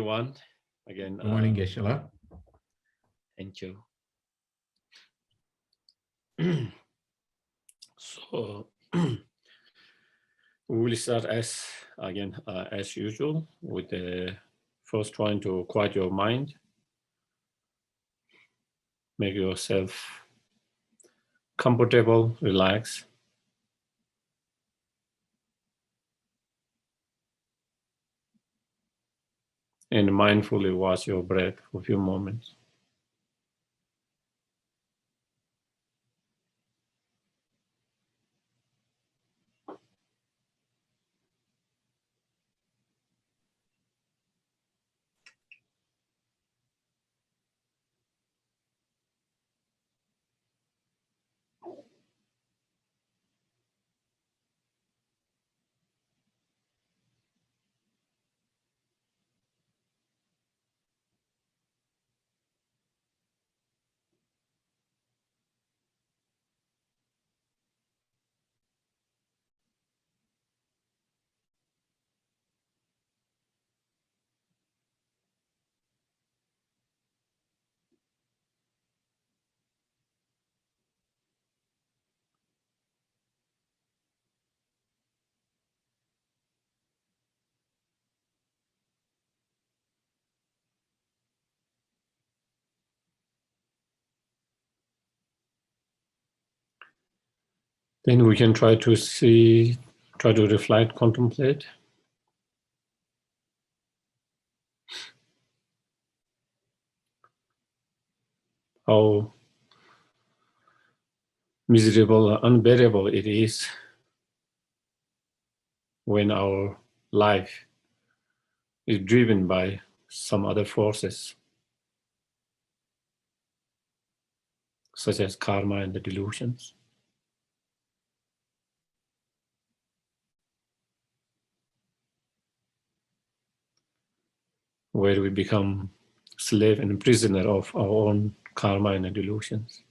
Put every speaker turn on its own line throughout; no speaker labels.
everyone. Again,
good morning, Geshe-la.
Thank you. So we will start as usual with the first trying to quiet your mind, make yourself comfortable, relax. And mindfully watch your breath for a few moments. Then we can try to reflect, contemplate. How miserable, unbearable it is when our life is driven by some other forces, such as karma and the delusions. Where we become slave and prisoner of our own karma and the delusions.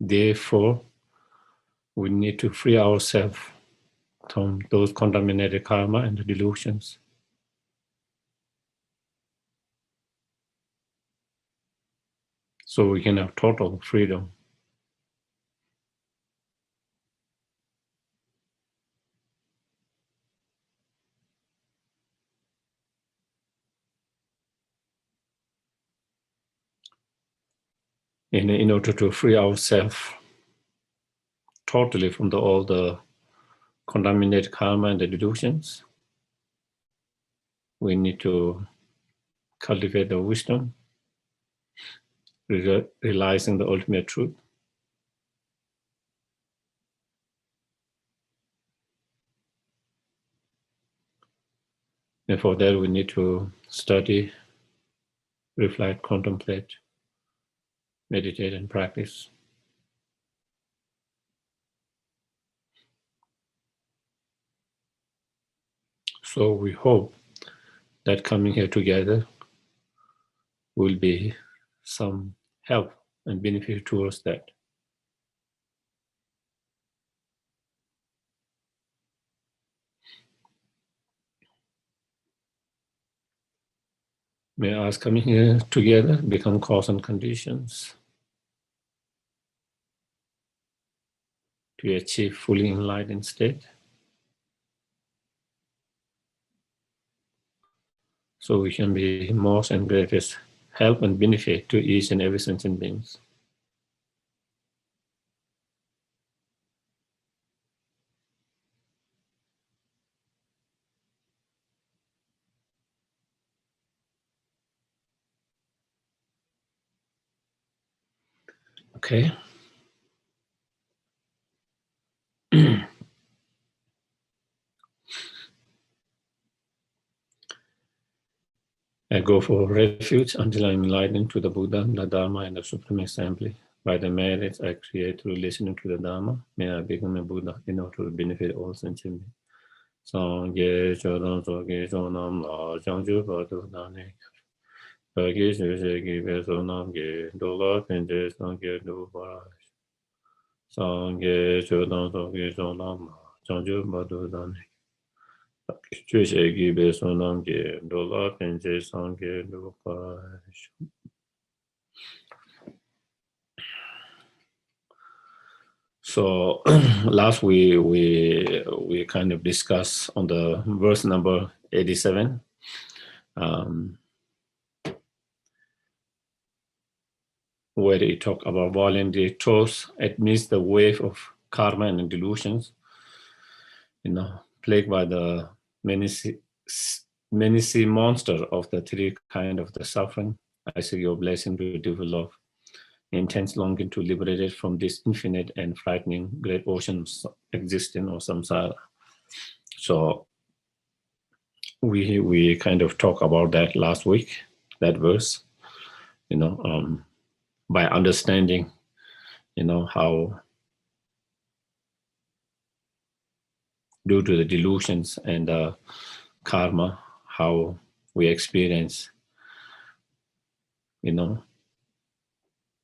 Therefore, we need to free ourselves from those contaminated karma and the delusions. So we can have total freedom. In order to free ourselves totally from all the contaminated karma and the delusions, we need to cultivate the wisdom, realizing the ultimate truth. And for that, we need to study, reflect, contemplate, meditate, and practice. So we hope that coming here together will be some help and benefit towards that. May us coming here together become cause and conditions to achieve fully enlightened state. So we can be most and greatest help and benefit to each and every sentient beings. Okay. I go for refuge until I'm enlightened to the Buddha, the Dharma, and the Supreme Assembly. By the merits I create through listening to the Dharma, may I become a Buddha in order to benefit all sentient beings. Sangye chodon soge chonam la jangju badu dane So last we kind of discussed on the verse number 87. Where it talk about voluntary toss amidst the wave of karma and delusions, plagued by the many sea monster of the three kind of the suffering. I seek your blessing to develop intense longing to liberate it from this infinite and frightening great ocean of existence or samsara. So we kind of talked about that last week, that verse, by understanding, how due to the delusions and the karma, how we experience,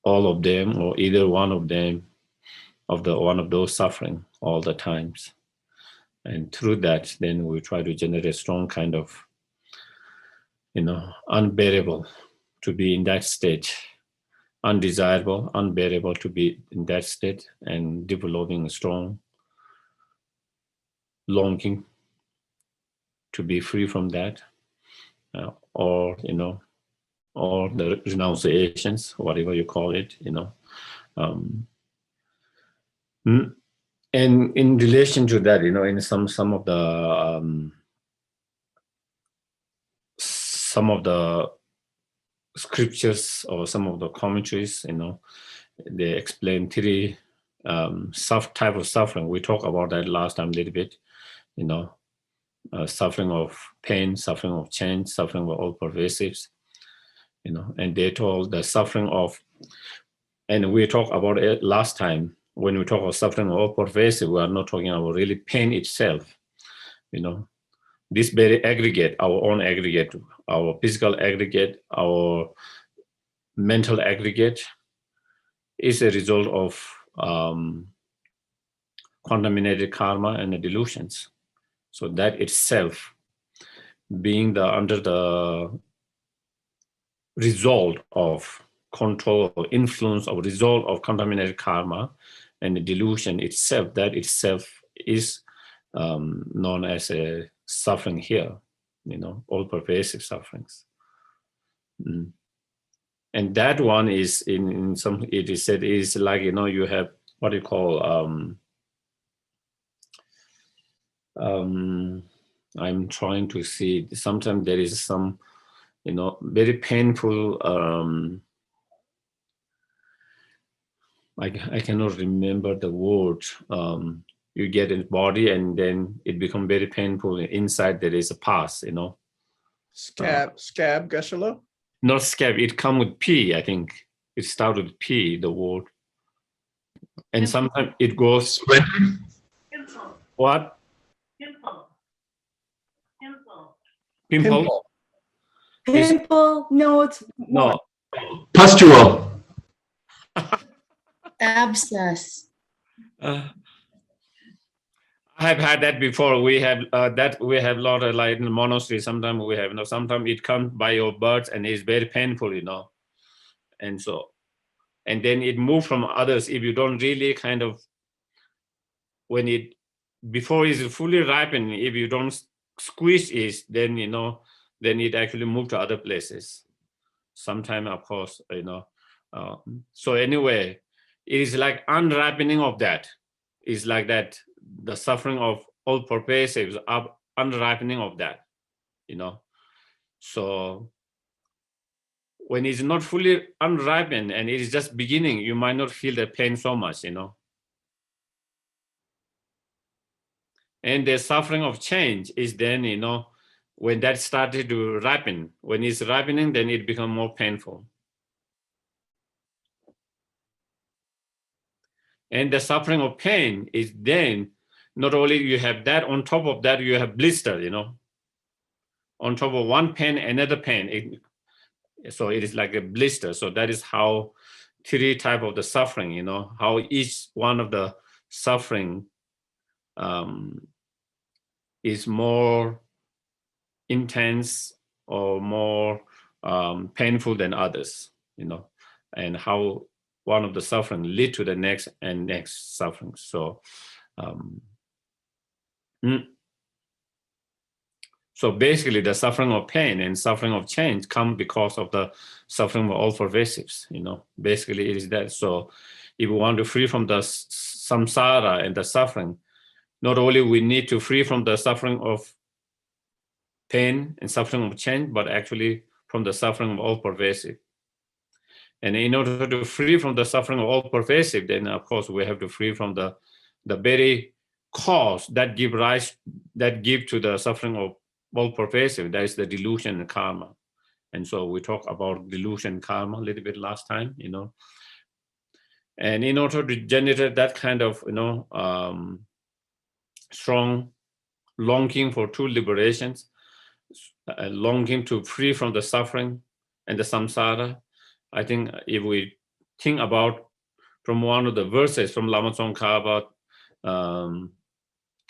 all of them or either one of them, one of those suffering all the times. And through that, then we try to generate a strong kind of, unbearable to be in that state, undesirable, unbearable to be in that state, and developing a strong longing to be free from that, or the renunciations, whatever you call it, and in relation to that, in some of the scriptures or some of the commentaries, they explain three type of suffering. We talked about that last time a little bit, suffering of pain, suffering of change, suffering of all pervasives, and they told the suffering of, and we talked about it last time, when we talk about suffering of all pervasive, we are not talking about really pain itself, this very aggregate, our own aggregate, our physical aggregate, our mental aggregate, is a result of contaminated karma and the delusions. So that itself, being under the result of control or influence or result of contaminated karma and the delusion itself, that itself is known as a suffering here, all pervasive sufferings. And that one is in some, it is said is like, you have what you call, I'm trying to see, sometimes there is some, very painful, I cannot remember the word, you get in body and then it becomes very painful. Inside there is a pus,
Scab, Geshe-la?
Not scab, it comes with P, I think. It starts with P, the word. And sometimes it goes... Pimple. What? Pimple. Pimple?
Pimple? No, it's...
No.
Pustule.
Abscess.
I have had that before. We have that. We have a lot of, like in the monastery. Sometimes we have, sometimes it comes by your birth and it's very painful, and so, and then it moves from others. If you don't really kind of, when it, before it's fully ripened, if you don't squeeze it, then, then it actually moves to other places. Sometimes, of course, so anyway, it is like unripening of that. It's like that. The suffering of all pervasives are unripening of that, So when it's not fully unripened and it is just beginning, you might not feel the pain so much, And the suffering of change is then, when that started to ripen. When it's ripening, then it becomes more painful. And the suffering of pain is then, not only you have that, on top of that, you have blister, On top of one pain, another pain. So it is like a blister. So that is how three type of the suffering, you know, how each one of the suffering is more intense or more painful than others, you know, and how one of the suffering lead to the next and next suffering. So, so basically the suffering of pain and suffering of change come because of the suffering of all pervasives, you know, basically it is that. So if we want to free from the samsara and the suffering, not only we need to free from the suffering of pain and suffering of change, but actually from the suffering of all pervasive. And in order to free from the suffering of all pervasive, then of course we have to free from the very cause that give to the suffering of all pervasive. That is the delusion and karma. And so we talked about delusion and karma a little bit last time, you know. And in order to generate that kind of, you know, strong longing for true liberations, longing to free from the suffering and the samsara, I think if we think about from one of the verses from Lama Tsongkhapa,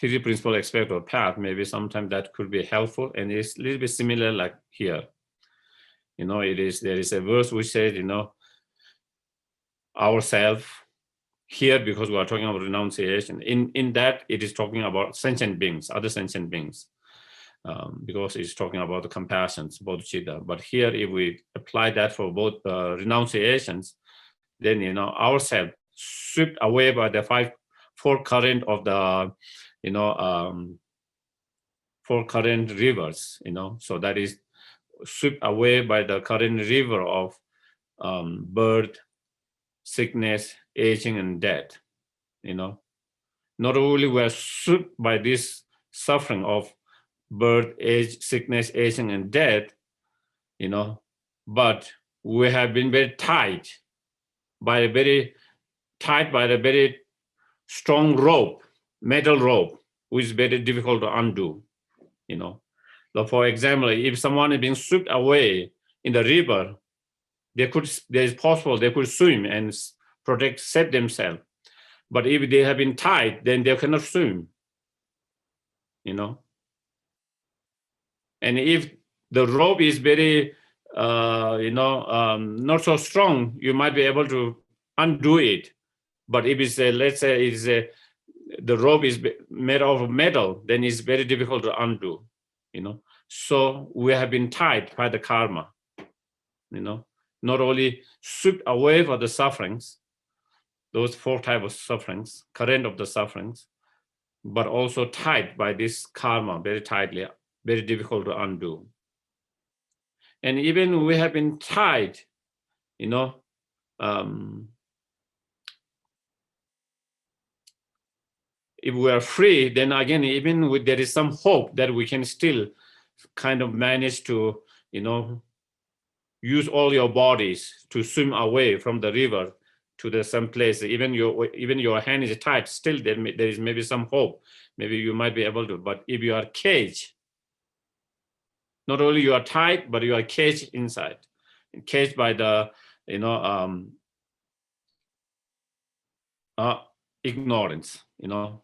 three principal aspect of path, maybe sometimes that could be helpful, and it's a little bit similar like here. You know, there is a verse which says, you know, ourself here, because we are talking about renunciation. In that, it is talking about sentient beings, other sentient beings. Because it's talking about the compassions, bodhicitta. But here, if we apply that for both renunciations, then, you know, ourselves swept away by the four current of the, you know, four current rivers, you know. So that is swept away by the current river of birth, sickness, aging, and death, you know. Not only we are swept by this suffering of birth, age, sickness, aging, and death, you know, but we have been very tied by a very strong rope, metal rope, which is very difficult to undo, you know. So for example, if someone is being swept away in the river, there is possible they could swim and save themselves. But if they have been tied, then they cannot swim, you know. And if the rope is very, you know, not so strong, you might be able to undo it. But if it's let's say the rope is made of metal, then it's very difficult to undo, you know. So we have been tied by the karma, you know, not only swept away for the sufferings, those four types of sufferings, current of the sufferings, but also tied by this karma very tightly, very difficult to undo. And even we have been tied, you know, if we are free, then again, even there is some hope that we can still kind of manage to, you know, use all your bodies to swim away from the river to some place. Even your hand is tied, still there is maybe some hope. Maybe you might be able to. But if you are caged, not only you are tied, but you are caged inside, caged by the, you know, ignorance, you know.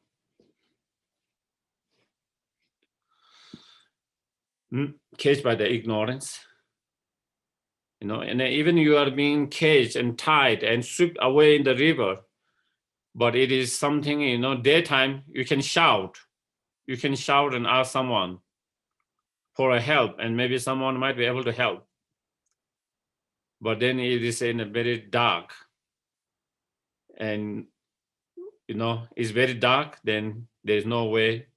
Caged by the ignorance, you know, and even you are being caged and tied and swept away in the river, but it is something, you know, daytime, you can shout and ask someone for a help, and maybe someone might be able to help. But then it is in a very dark, and, you know, it's very dark, then there's no way,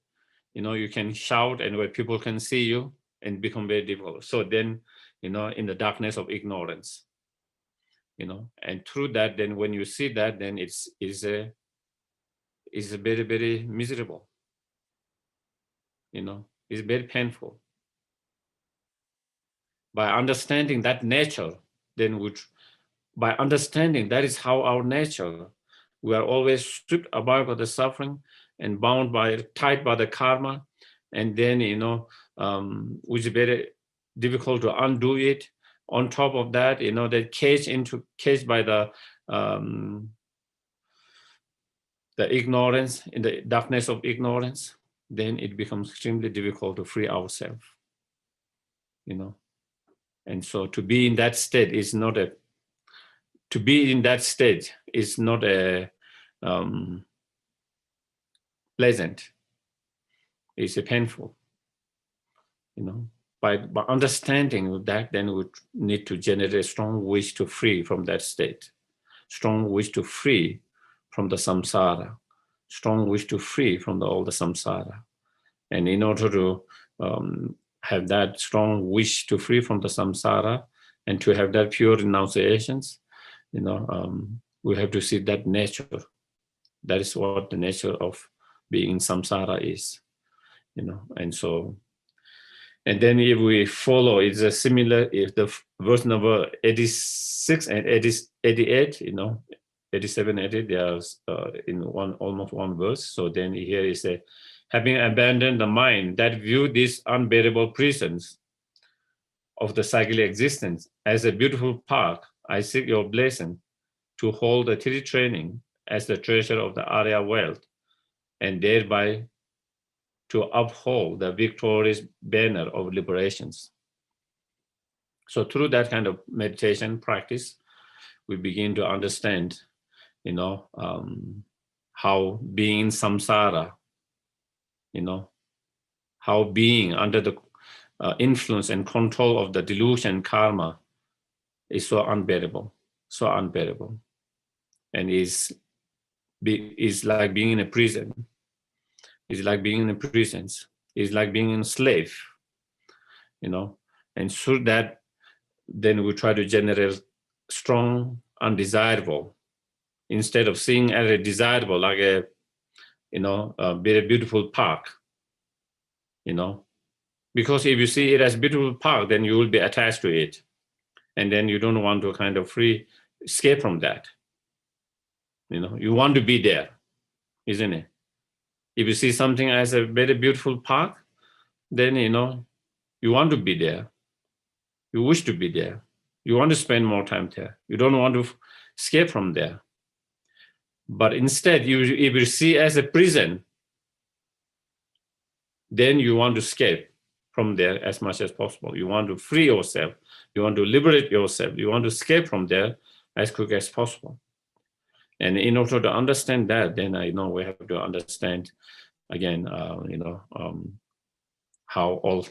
you know, you can shout and where people can see you, and become very difficult. So then, you know, in the darkness of ignorance, you know, and through that, then when you see that, then it's a very, very miserable, you know, it's very painful. By understanding that nature, then by understanding that is how our nature, we are always stripped about by the suffering and tied by the karma, and then, you know, which is very difficult to undo it. on top of that, they're caged by the ignorance, in the darkness of ignorance, then it becomes extremely difficult to free ourselves, And so to be in that state is not a pleasant. It's a painful, By understanding that, then we need to generate a strong wish to free from that state, strong wish to free from the samsara, strong wish to free from all the samsara. And in order to have that strong wish to free from the samsara and to have that pure renunciations, we have to see that nature. That is what the nature of being in samsara is, And so, and then if we follow, it's a similar, if the verse number 86 and 88, 87, 88, they are in almost one verse. So then here is a, having abandoned the mind that view this unbearable prisons of the cyclic existence as a beautiful park, I seek your blessing to hold the three training as the treasure of the Arya wealth, and thereby to uphold the victorious banner of liberations. So through that kind of meditation practice, we begin to understand, how being in samsara, how being under the influence and control of the delusion karma is so unbearable, and is like being in a prison. It's like being in a prison. It's like being a slave, And through that, then we try to generate strong, undesirable, instead of seeing as a desirable, like a very beautiful park, Because if you see it as a beautiful park, then you will be attached to it. And then you don't want to kind of escape from that. You want to be there, isn't it? If you see something as a very beautiful park, then, you want to be there. You wish to be there. You want to spend more time there. You don't want to escape from there. But instead, if you see as a prison, then you want to escape from there as much as possible. You want to free yourself. You want to liberate yourself. You want to escape from there as quick as possible. And in order to understand that, then I know we have to understand, again, how all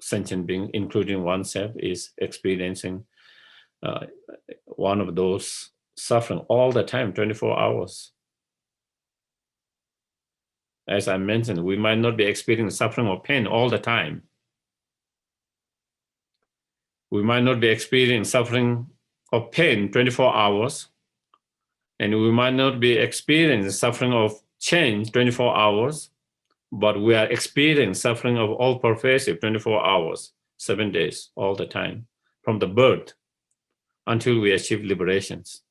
sentient being, including oneself, is experiencing one of those suffering all the time, 24 hours. As I mentioned, we might not be experiencing suffering or pain all the time. We might not be experiencing suffering or pain 24 hours, and we might not be experiencing suffering of change 24 hours, but we are experiencing suffering of all pervasive 24 hours, 7 days, all the time, from the birth until we achieve liberations.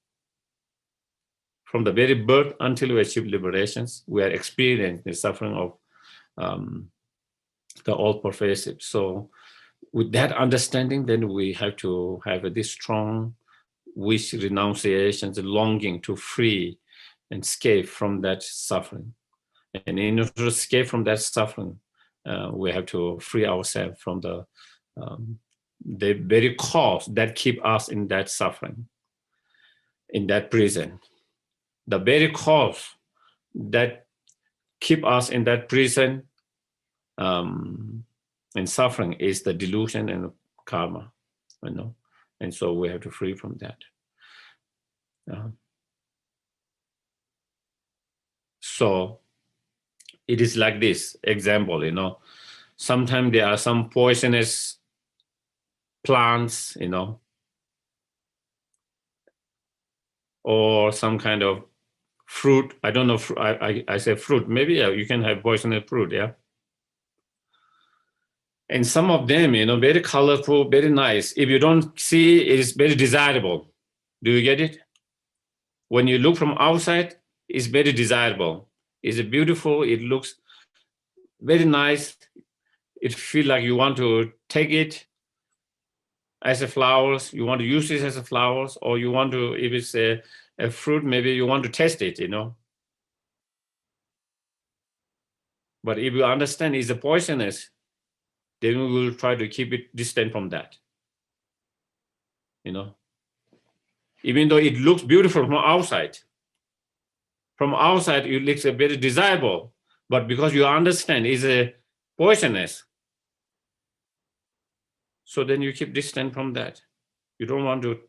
From the very birth until we achieve liberations, we are experiencing the suffering of the all pervasive. So with that understanding, then we have to have this strong wish, renunciations, longing to free and escape from that suffering. And in order to escape from that suffering, we have to free ourselves from the very cause that keep us in that suffering, in that prison. The very cause that keep us in that prison and suffering is the delusion and karma, and so we have to free from that. So it is like this example, sometimes there are some poisonous plants, or some kind of fruit. I don't know, I say fruit, maybe you can have poisonous fruit, yeah? And some of them, very colorful, very nice. If you don't see, it is very desirable. Do you get it? When you look from outside, it's very desirable. It's beautiful, it looks very nice. It feels like you want to take it. as a flowers, you want to use this as a flowers, or you want to, if it's a fruit, maybe you want to test it, But if you understand it's a poisonous, then we will try to keep it distant from that. Even though it looks beautiful from outside. From outside, it looks very desirable, but because you understand it's a poisonous, so then you keep distant from that. You don't want to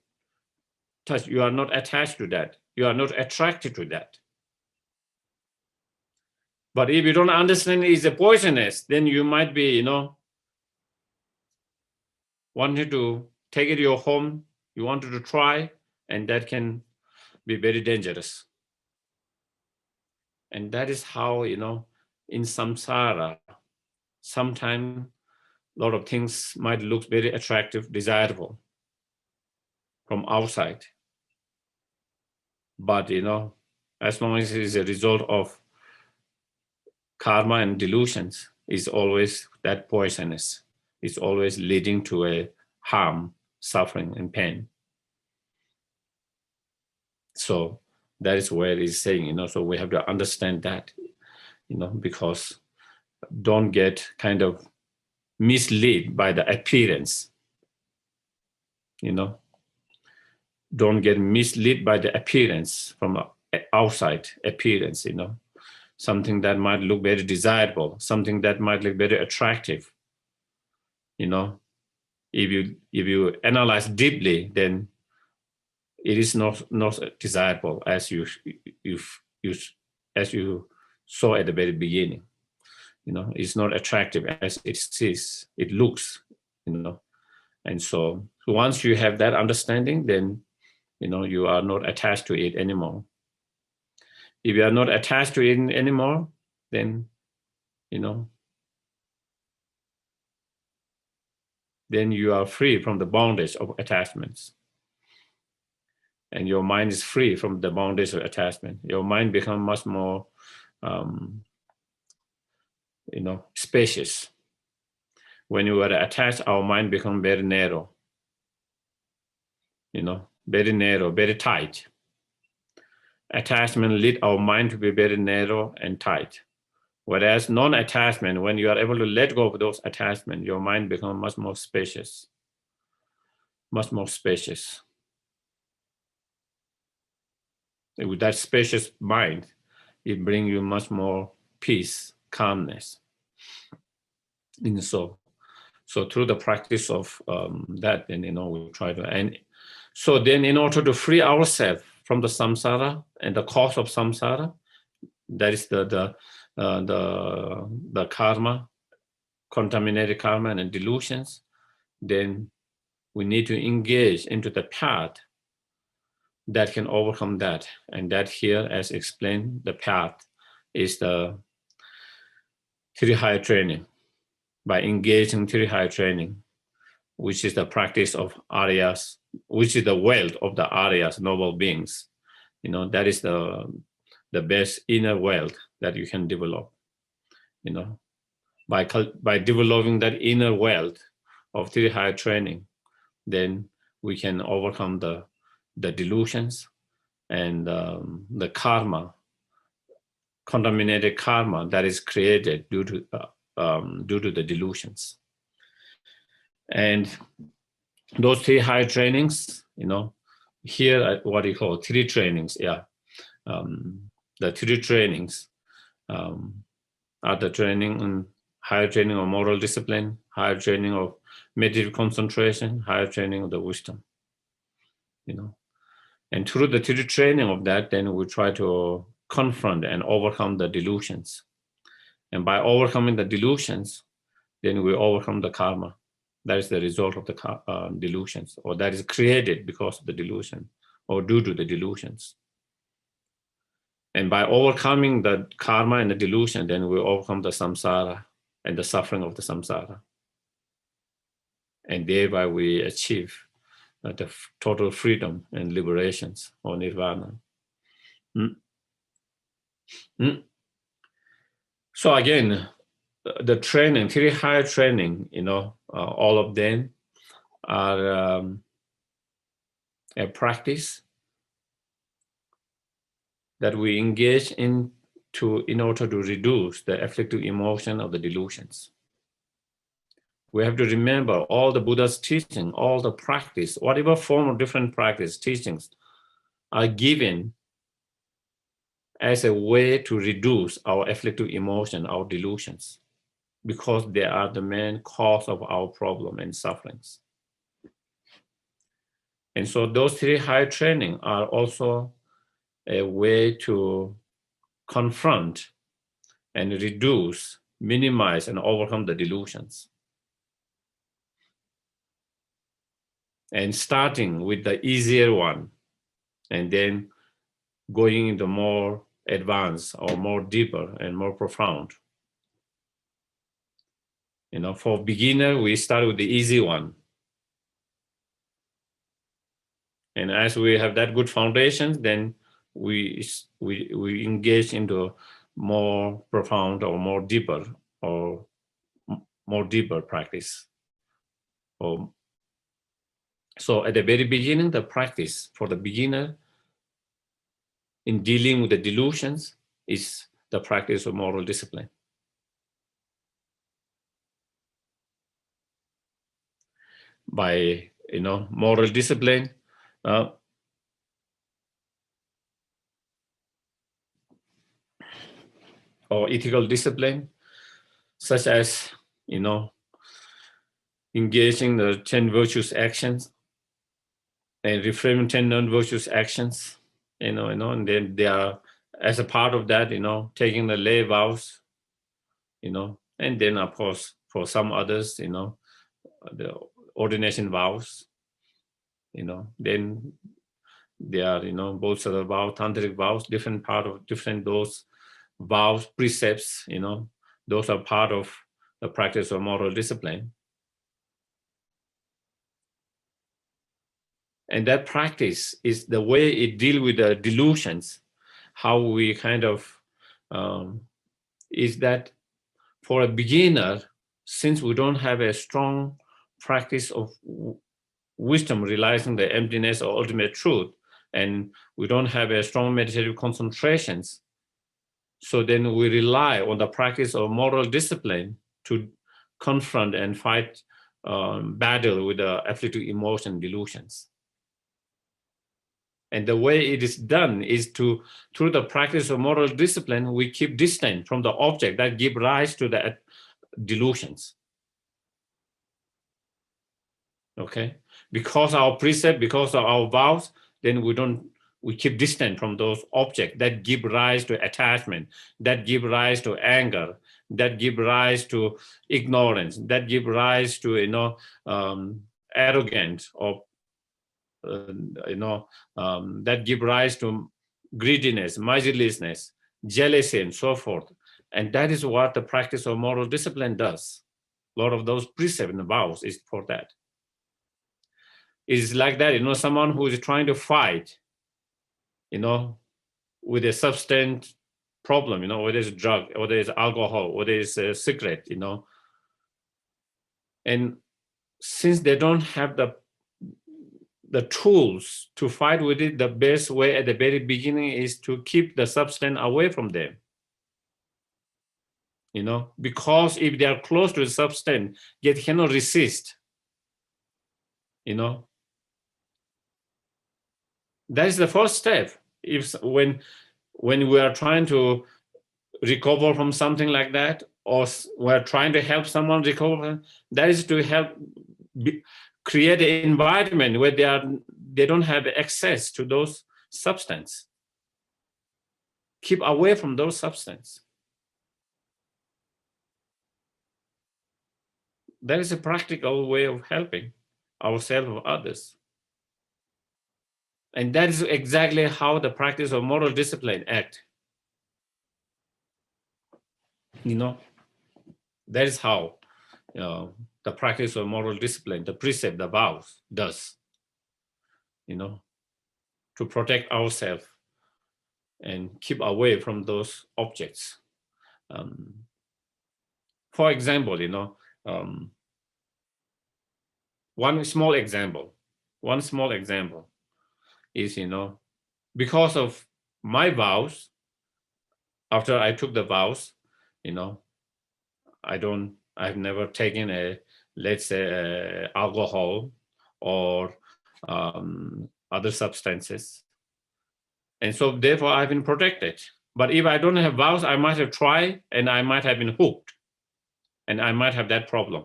touch. You are not attached to that. You are not attracted to that. But if you don't understand it's a poisonous, then you might be, wanting to take it to your home. You wanted to try, and that can be very dangerous. And that is how, in samsara, sometimes a lot of things might look very attractive, desirable from outside. But, as long as it is a result of karma and delusions, it's always that poisonous. It's always leading to a harm, suffering, and pain. So that is where it's saying, so we have to understand that, because don't get kind of misled by the appearance, Don't get misled by the appearance from outside appearance, Something that might look very desirable, something that might look very attractive, If you analyze deeply, then it is not desirable as you saw at the very beginning. It's not attractive as it looks, And so once you have that understanding, then you are not attached to it anymore. If you are not attached to it anymore, then then you are free from the bondage of attachments. And your mind is free from the bondage of attachment. Your mind becomes much more, spacious. When you are attached, our mind becomes very narrow, very narrow, very tight. Attachment leads our mind to be very narrow and tight. Whereas non-attachment, when you are able to let go of those attachments, your mind becomes much more spacious, much more spacious. And with that spacious mind, it brings you much more peace, calmness in the soul. So through the practice of that, then, we try to, and so then in order to free ourselves from the samsara and the cause of samsara, that is the karma, contaminated karma and delusions, then we need to engage into the path that can overcome that. And that here, as explained, the path is the three higher training. By engaging three higher training, which is the practice of Aryas, which is the wealth of the Aryas, noble beings. That is the best inner wealth that you can develop. By developing that inner wealth of three higher training, then we can overcome the delusions and the karma, contaminated karma that is created due to the delusions. And those three higher trainings, here what you call three trainings, the three trainings are the training and higher training of moral discipline, higher training of meditative concentration, higher training of the wisdom. And through the three training of that, then we try to confront and overcome the delusions. And by overcoming the delusions, then we overcome the karma. That is the result of the delusions, or that is created because of the delusion or due to the delusions. And by overcoming the karma and the delusion, then we overcome the samsara and the suffering of the samsara. And thereby we achieve the total freedom and liberations or nirvana. So again, the training, three higher training, all of them are a practice that we engage in order to reduce the afflictive emotion of the delusions. We have to remember all the Buddha's teaching, all the practice, whatever form of different practice teachings are given as a way to reduce our afflictive emotion, our delusions, because they are the main cause of our problem and sufferings. And so those three higher training are also a way to confront and reduce, minimize, and overcome the delusions. And starting with the easier one, and then going into more advanced or more deeper and more profound. For beginner, we start with the easy one. And as we have that good foundation, then we engage into more profound or more deeper practice. So at the very beginning, the practice for the beginner in dealing with the delusions is the practice of moral discipline. By moral discipline, or ethical discipline, such as engaging the 10 virtuous actions and reframing 10 non-virtuous actions, and then they are, as a part of that, taking the lay vows, and then of course for some others, the ordination vows, then they are, both sort of vows, tantric vows, different part of different those vows, precepts, those are part of the practice of moral discipline. And that practice is the way it deals with the delusions, how we kind of, is that for a beginner, since we don't have a strong practice of wisdom realizing the emptiness or ultimate truth, and we don't have a strong meditative concentrations, so then we rely on the practice of moral discipline to confront and fight, battle with the afflictive emotion delusions. And the way it is done is through the practice of moral discipline, we keep distance from the object that give rise to the delusions. Okay, because our precept, because of our vows, then we keep distant from those objects that give rise to attachment, that give rise to anger, that give rise to ignorance, that give rise to arrogance, or that give rise to greediness, miserliness, jealousy, and so forth. And that is what the practice of moral discipline does. A lot of those precepts and vows is for that. It's like that, someone who is trying to fight, with a substance problem, whether it's drug, whether it's alcohol, whether it's a cigarette, and since they don't have the tools to fight with it, the best way at the very beginning is to keep the substance away from them. Because if they are close to the substance, yet cannot resist, that is the first step. When we are trying to recover from something like that, or we're trying to help someone recover, that is to help create an environment where they don't have access to those substances. Keep away from those substances. That is a practical way of helping ourselves or others. And that is exactly how the practice of moral discipline acts. That is how the practice of moral discipline, the precept, the vows, does, to protect ourselves and keep away from those objects. For example, One small example is, because of my vows, after I took the vows, I've never taken let's say, alcohol or other substances. And so therefore I've been protected. But if I don't have vows, I might have tried and I might have been hooked and I might have that problem.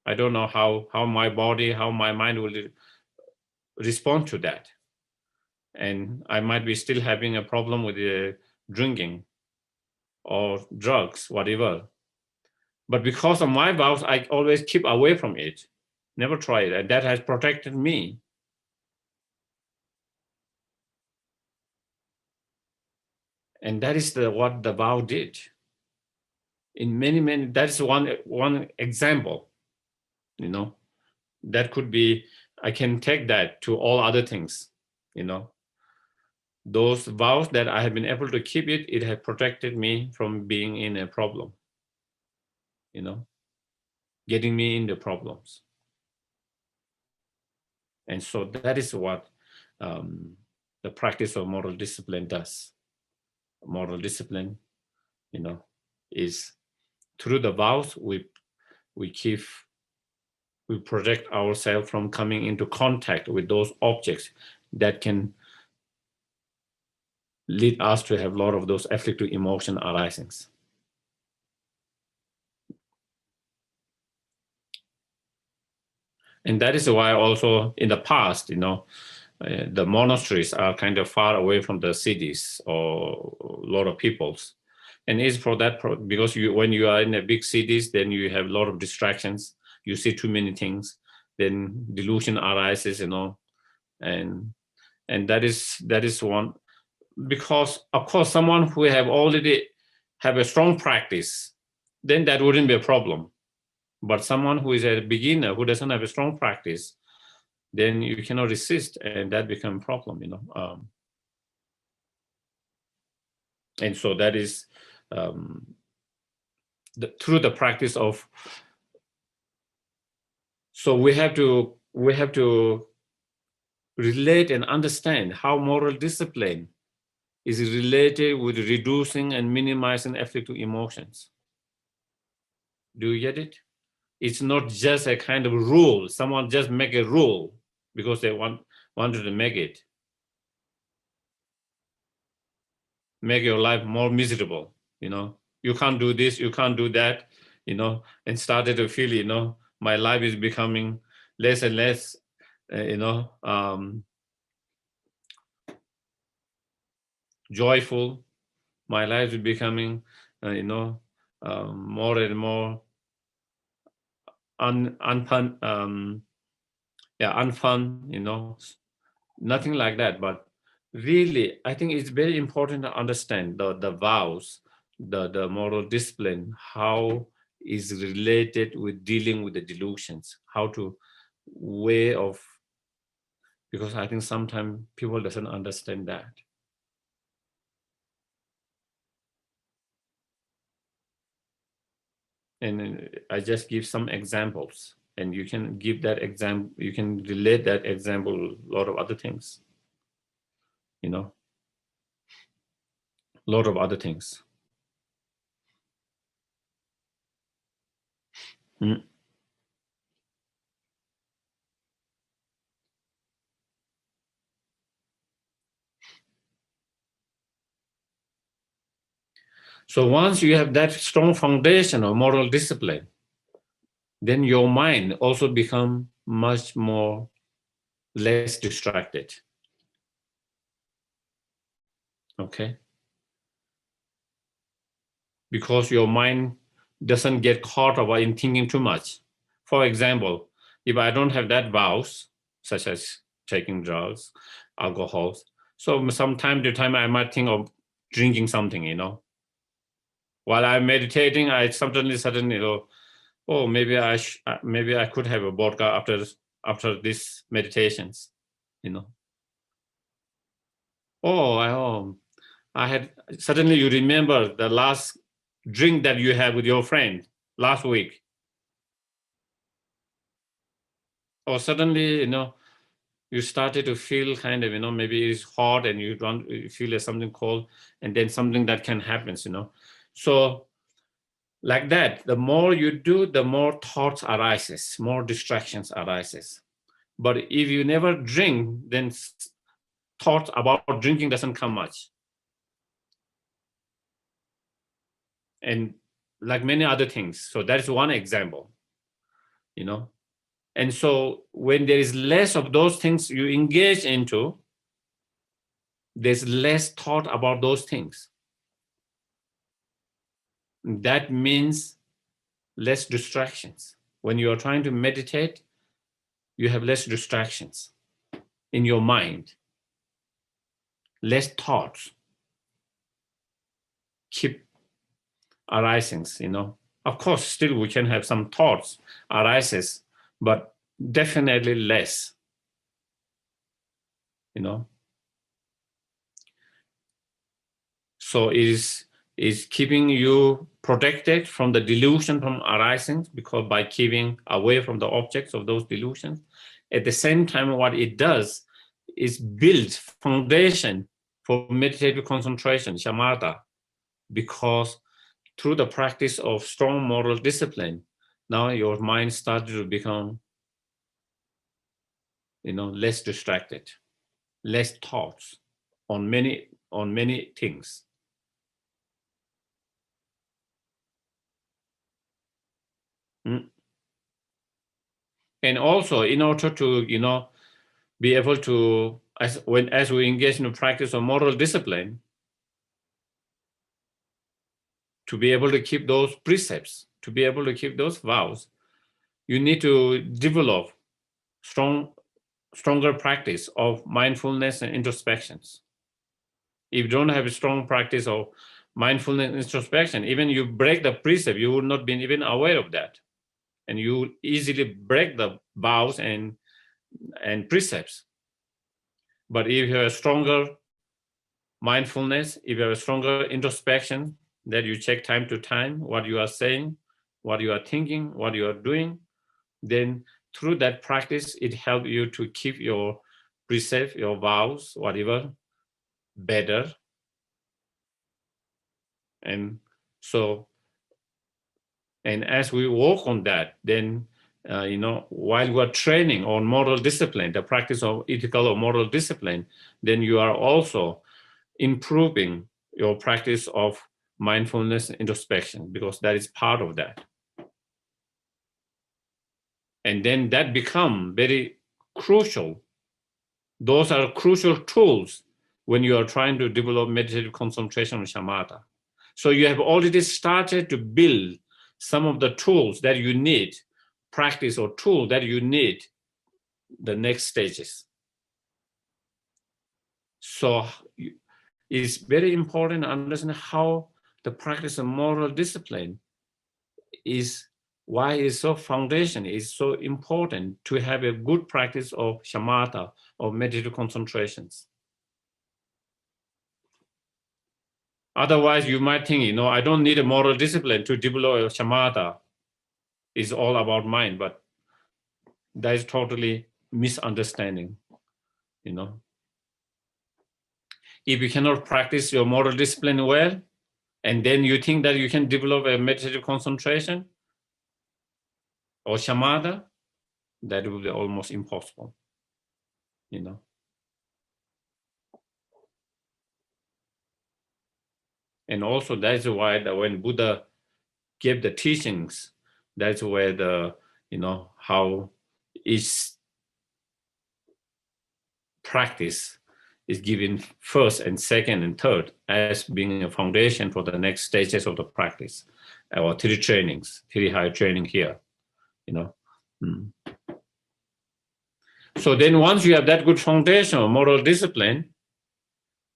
I don't know how my body, how my mind will respond to that. And I might be still having a problem with drinking or drugs, whatever. But because of my vows, I always keep away from it, never try it. And that has protected me. And that is what the vow did. In many, that's one example, that could be, I can take that to all other things, Those vows that I have been able to keep it has protected me from being in a problem, getting me into problems. And so that is what the practice of moral discipline does. Moral discipline, is through the vows we protect ourselves from coming into contact with those objects that can lead us to have a lot of those afflictive emotion arisings. And that is why also in the past, the monasteries are kind of far away from the cities or a lot of peoples. And it's for that, because when you are in the big cities, then you have a lot of distractions. You see too many things, then delusion arises, and that is one. Because of course, someone who already have a strong practice, then that wouldn't be a problem. But someone who is a beginner, who doesn't have a strong practice, then you cannot resist, and that becomes a problem, and so that is through the practice of. So we have to relate and understand how moral discipline is related with reducing and minimizing afflictive emotions. Do you get it? It's not just a kind of rule. Someone just make a rule because they wanted to make it. Make your life more miserable, You can't do this, you can't do that, and started to feel, my life is becoming less and less, joyful. My life is becoming, more and more unfun, nothing like that. But really, I think it's very important to understand the vows, the moral discipline, how is related with dealing with the delusions, how to way of, because I think sometimes people doesn't understand that. And I just give some examples, and you can give that example, you can relate that example a lot of other things, a lot of other things. So once you have that strong foundation of moral discipline, then your mind also becomes much more less distracted. Okay? Because your mind doesn't get caught up in thinking too much. For example, if I don't have that vows, such as taking drugs, alcohol, so from time to time I might think of drinking something, While I'm meditating, I suddenly, oh, maybe I could have a vodka after these meditations, Oh, I had, suddenly you remember the last drink that you had with your friend last week. or suddenly, you started to feel kind of, maybe it's hot and you feel there's something cold, and then something that can happen, So like that, the more you do, the more thoughts arises, more distractions arises. But if you never drink, then thoughts about drinking doesn't come much. And like many other things. So that's one example, And so when there is less of those things you engage into, there's less thought about those things. That means less distractions. When you are trying to meditate, you have less distractions in your mind, less thoughts keep arising, Of course, still we can have some thoughts arises, but definitely less, So it is keeping you protected from the delusion from arising, because by keeping away from the objects of those delusions. At the same time, what it does is build foundation for meditative concentration, shamatha, because through the practice of strong moral discipline, now your mind started to become, less distracted, less thoughts on many things. And also, in order to, be able to, as we engage in the practice of moral discipline, to be able to keep those precepts, to be able to keep those vows, you need to develop stronger practice of mindfulness and introspections. If you don't have a strong practice of mindfulness and introspection, even you break the precept, you would not be even aware of that. And you easily break the vows and precepts. But if you have a stronger mindfulness, if you have a stronger introspection, that you check time to time what you are saying, what you are thinking, what you are doing, then through that practice, it helps you to keep your precept, your vows, whatever, better. And so, and as we work on that, then, while we are training on moral discipline, the practice of ethical or moral discipline, then you are also improving your practice of mindfulness and introspection, because that is part of that. And then that become very crucial. Those are crucial tools when you are trying to develop meditative concentration on shamatha. So you have already started to build some of the tools that you need, practice or tool that you need the next stages. So it's very important to understand how the practice of moral discipline is why it's so foundation, it's so important to have a good practice of shamatha, of meditative concentrations. Otherwise, you might think, I don't need a moral discipline to develop a shamatha. It's all about mind, but that is totally misunderstanding, If you cannot practice your moral discipline well, and then you think that you can develop a meditative concentration or shamatha, that will be almost impossible, And also that's why when Buddha gave the teachings, that's where the, how each practice is given first and second and third as being a foundation for the next stages of the practice, or three trainings, three high training here, So then once you have that good foundation of moral discipline,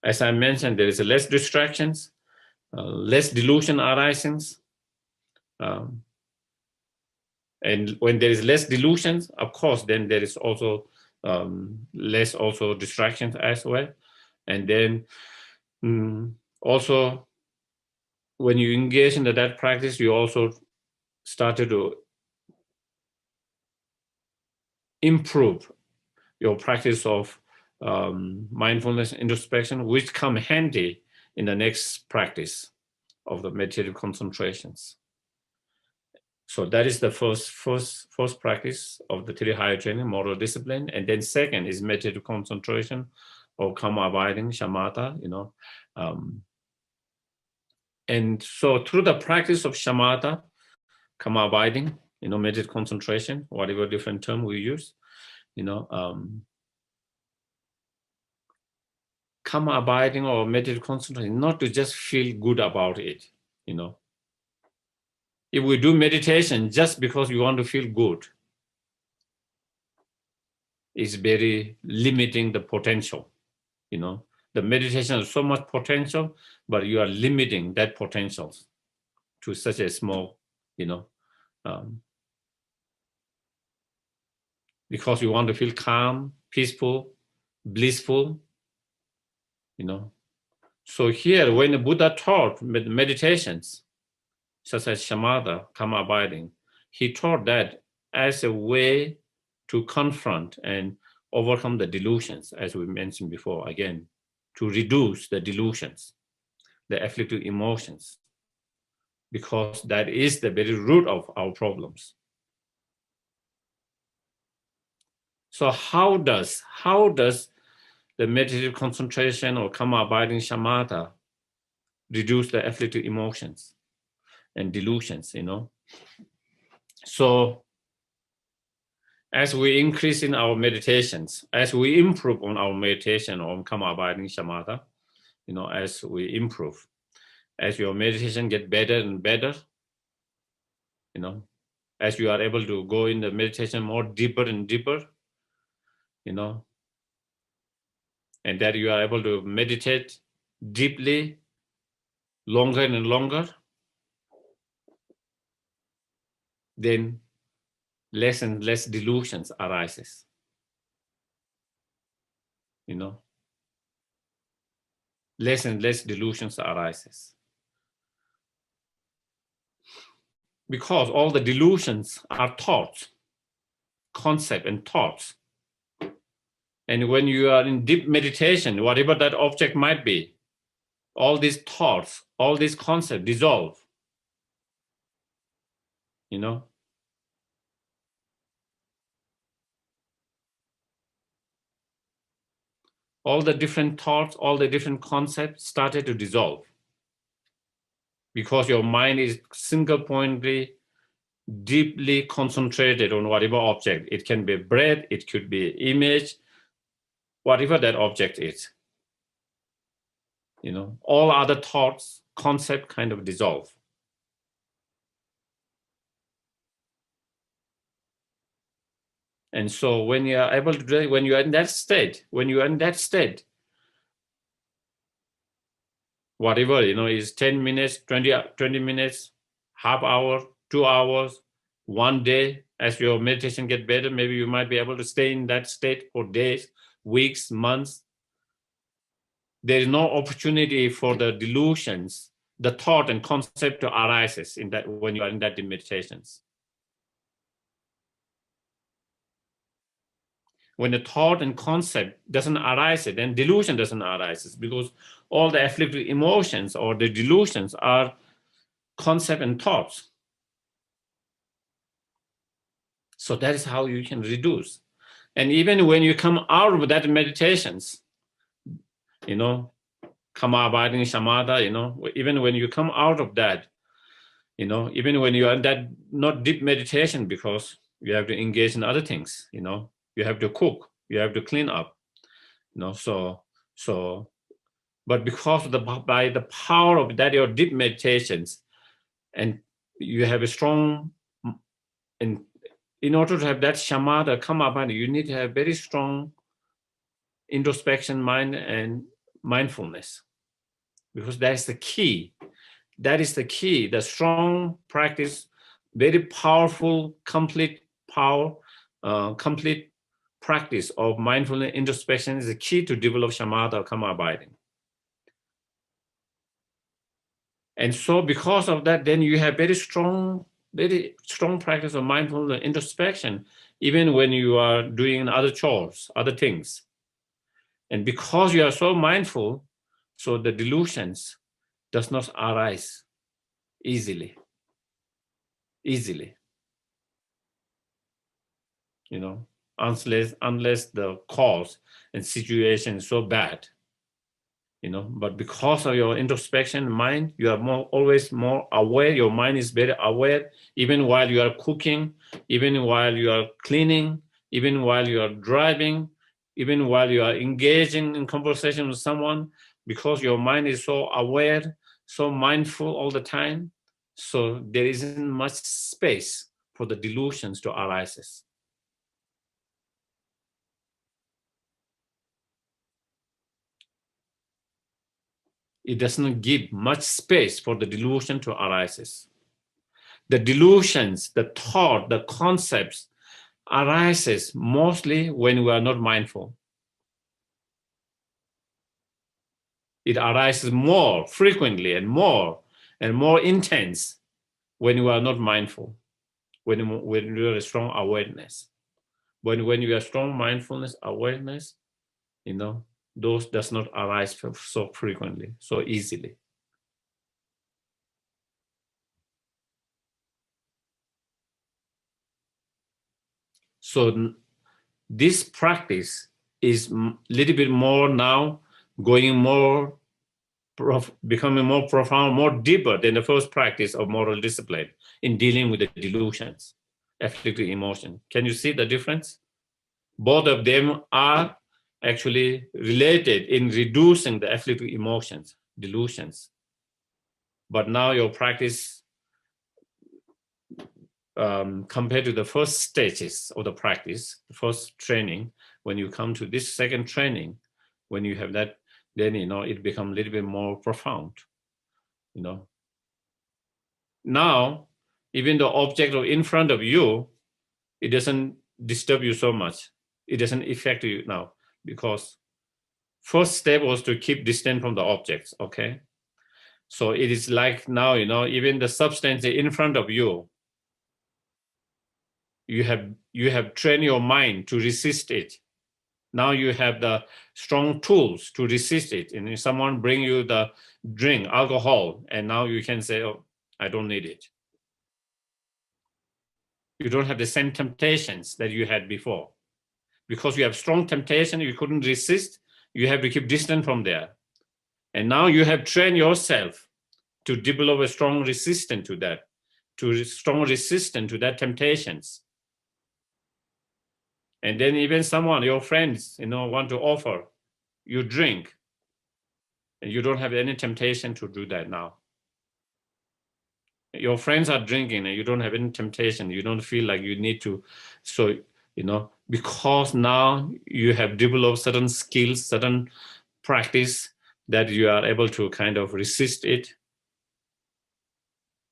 as I mentioned, there is less distractions, less delusion arisings. And when there is less delusions, of course, then there is also less also distractions as well. And then also, when you engage in that practice, you also started to improve your practice of mindfulness introspection, which come handy in the next practice of the meditative concentrations. So that is the first practice of the 3 higher training, moral discipline. And then second is meditative concentration or karma abiding, shamatha, and so through the practice of shamatha, karma abiding, meditative concentration, whatever different term we use, karma abiding or meditative concentration, not to just feel good about it, If we do meditation just because you want to feel good, it's very limiting the potential, The meditation has so much potential, but you are limiting that potential to such a small, because you want to feel calm, peaceful, blissful, So here, when the Buddha taught meditations, such as shamatha, karma abiding, he taught that as a way to confront and overcome the delusions, as we mentioned before, again, to reduce the delusions, the afflictive emotions, because that is the very root of our problems. So how does the meditative concentration or karma abiding shamatha reduce the afflictive emotions and delusions, So as we increase in our meditations, as we improve on our meditation on karma abiding shamatha, as we improve, as your meditation get better and better, as you are able to go in the meditation more deeper and deeper, and that you are able to meditate deeply, longer and longer, then less and less delusions arises, less and less delusions arises. Because all the delusions are thoughts, concept and thoughts. And when you are in deep meditation, whatever that object might be, all these thoughts, all these concepts dissolve, All the different thoughts, all the different concepts started to dissolve. Because your mind is single-pointedly, deeply concentrated on whatever object. It can be breath, it could be image, whatever that object is. All other thoughts, concept kind of dissolve. And so when you are able to do it, when you are in that state, whatever, is 10 minutes, 20 minutes, half hour, 2 hours, 1 day, as your meditation get better, maybe you might be able to stay in that state for days, weeks, months. There is no opportunity for the delusions, the thought and concept to arise in that when you are in that deep meditations. When the thought and concept doesn't arise, then delusion doesn't arise, because all the afflictive emotions or the delusions are concept and thoughts. So that is how you can reduce. And even when you come out of that meditations, karma abiding shamatha, even when you come out of that, even when you are in that not deep meditation, because you have to engage in other things, you have to cook, you have to clean up, but because by the power of that, your deep meditations, and you have a strong, and in order to have that shamatha come up, you need to have very strong introspection mind and mindfulness, because that's the key. That is the key. The strong practice, very powerful, complete power, complete practice of mindfulness introspection is the key to develop shamatha or karma abiding. And so because of that, then you have very strong practice of mindfulness introspection. even when you are doing other chores, other things. And because you are so mindful, so the delusions does not arise easily. You know, unless the cause and situation is so bad, you know. But because of your introspection mind, you are always more aware. Your mind is very aware, even while you are cooking, even while you are cleaning, even while you are driving, even while you are engaging in conversation with someone, because your mind is so aware, so mindful all the time. So there isn't much space for the delusions to arise. It doesn't give much space for the delusion to arise. The delusions, the thought, the concepts arises mostly when we are not mindful. It arises more frequently and more intense when you are not mindful, when you have a strong awareness. When you have strong mindfulness, awareness, you know, those does not arise so frequently, so easily. So this practice is a little bit more now going more, becoming more profound, more deeper than the first practice of moral discipline in dealing with the delusions, afflictive emotion. Can you see the difference? Both of them are actually related in reducing the afflictive emotions, delusions. But now your practice, compared to the first stages of the practice, the first training, when you come to this second training, when you have that, then, you know, it becomes a little bit more profound, you know. Now, even the object in front of you, it doesn't disturb you so much. It doesn't affect you now, because first step was to keep distance from the objects, okay? So it is like now, you know, even the substance in front of you, you have trained your mind to resist it. Now you have the strong tools to resist it. And if someone bring you the drink, alcohol, and now you can say, oh, I don't need it. You don't have the same temptations that you had before. Because you have strong temptation, you couldn't resist, you have to keep distant from there. And now you have trained yourself to develop a strong resistance to that, strong resistance to that temptations. And then even someone, your friends, you know, want to offer you drink, and you don't have any temptation to do that now. Your friends are drinking and you don't have any temptation. You don't feel like you need to. So, you know, because now you have developed certain skills, certain practice that you are able to kind of resist it.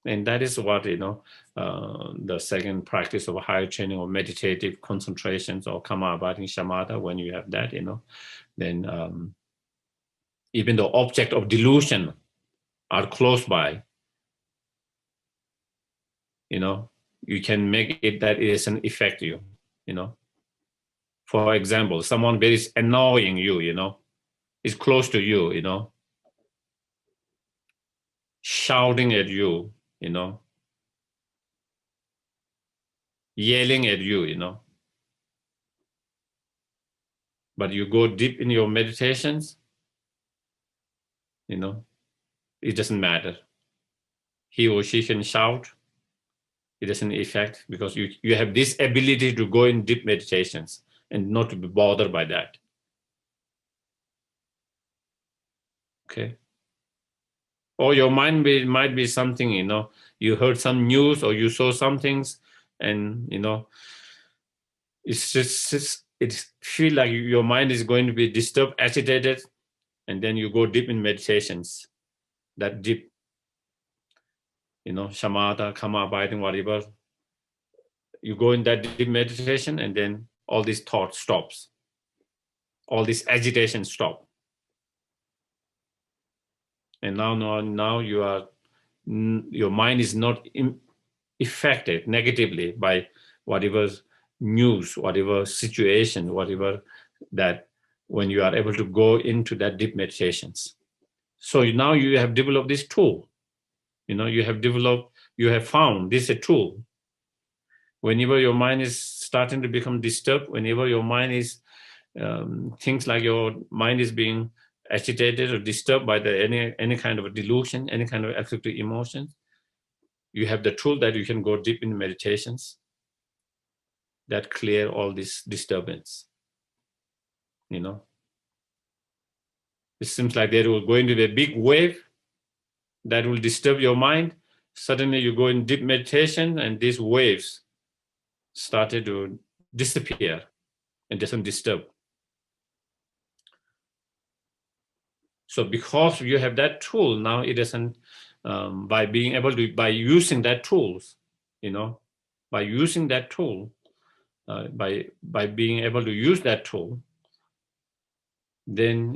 And that is what, you know, the second practice of higher training of meditative concentrations or kamabhati shamatha, when you have that, you know, then even the object of delusion are close by, you know, you can make it that it doesn't affect you, you know. For example, someone very annoying you, you know, is close to you, you know, shouting at you, you know, yelling at you, you know. But you go deep in your meditations, you know, it doesn't matter. He or she can shout, it doesn't affect, because you have this ability to go in deep meditations and not to be bothered by that. Okay. Or your mind might be something, you know, you heard some news or you saw some things, and, you know, it's just it feel like your mind is going to be disturbed, agitated, and then you go deep in meditations, that deep, you know, shamatha, karma abiding, whatever. You go in that deep meditation, and then all these thoughts stops, all this agitation stop, and now you are, your mind is not affected negatively by whatever news, whatever situation, whatever that, when you are able to go into that deep meditations. So now you have developed this tool. You have found this a tool. Whenever your mind is starting to become disturbed, whenever your mind is, things like your mind is being agitated or disturbed by any kind of a delusion, any kind of afflictive emotion, you have the tool that you can go deep in meditations that clear all this disturbance. It seems like there will going to be a big wave that will disturb your mind. Suddenly you go in deep meditation and these waves started to disappear and doesn't disturb. So because you have that tool, now it doesn't, by using that tools, by using that tool, by being able to use that tool, then,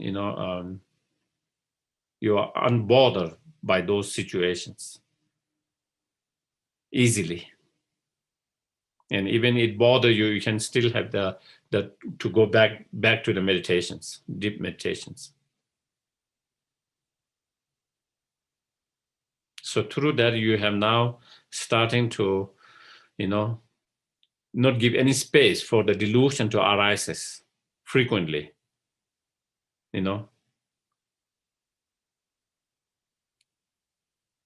you are unbothered by those situations easily. And even it bother you, you can still have the to go back to the meditations, deep meditations. So through that, you have now starting to, not give any space for the delusion to arise frequently,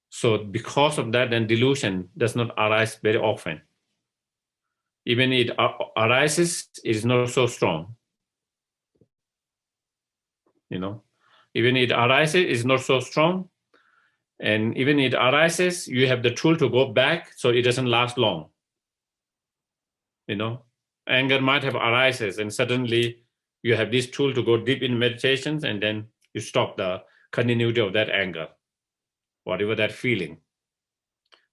So because of that, then delusion does not arise very often. Even it arises, it is not so strong. Even it arises, it is not so strong. And even it arises, you have the tool to go back, so it doesn't last long. Anger might have arises, and suddenly you have this tool to go deep in meditations, and then you stop the continuity of that anger, whatever that feeling.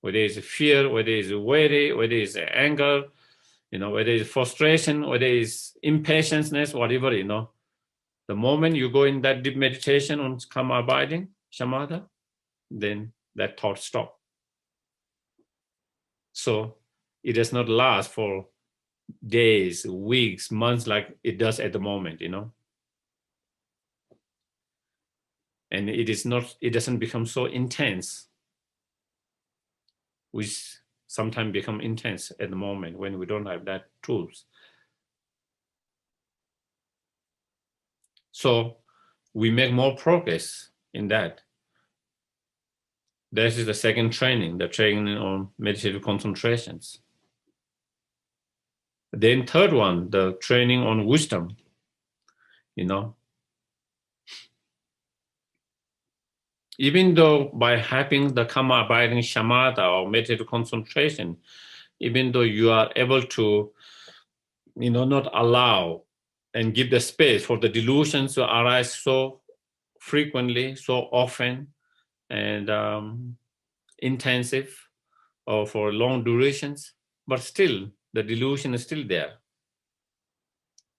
Whether it's fear, whether it's worry, whether it's anger, whether it's frustration, whether it's impatience, whatever, the moment you go in that deep meditation on karma abiding, shamatha, then that thought stop. So it does not last for days, weeks, months like it does at the moment, And it doesn't become so intense, which sometimes become intense at the moment when we don't have that tools. So we make more progress in that. This is the second training, the training on meditative concentrations. Then third one, the training on wisdom, Even though by having the karma abiding shamatha or meditative concentration, even though you are able to, not allow and give the space for the delusions to arise so frequently, so often, and intensive, or for long durations, but still the delusion is still there.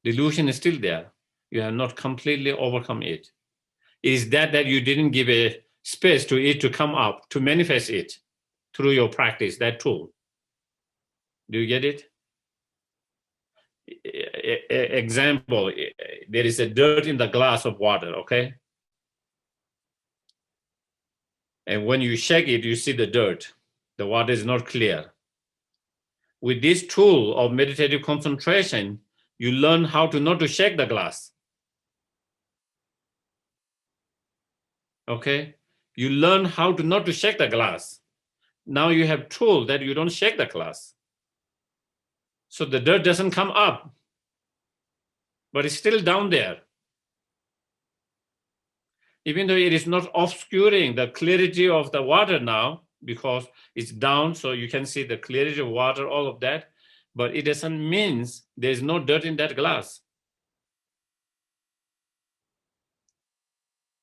Delusion is still there. You have not completely overcome it. It is that you didn't give a space to it to come up, to manifest it through your practice, that tool. Do you get it? Example, there is a dirt in the glass of water, okay? And when you shake it, you see the dirt. The water is not clear. With this tool of meditative concentration, you learn how to not to shake the glass. Okay? You learn how to not to shake the glass. Now you have tool that you don't shake the glass. So the dirt doesn't come up, but it's still down there. Even though it is not obscuring the clarity of the water now, because it's down, so you can see the clarity of water, all of that, but it doesn't mean there's no dirt in that glass.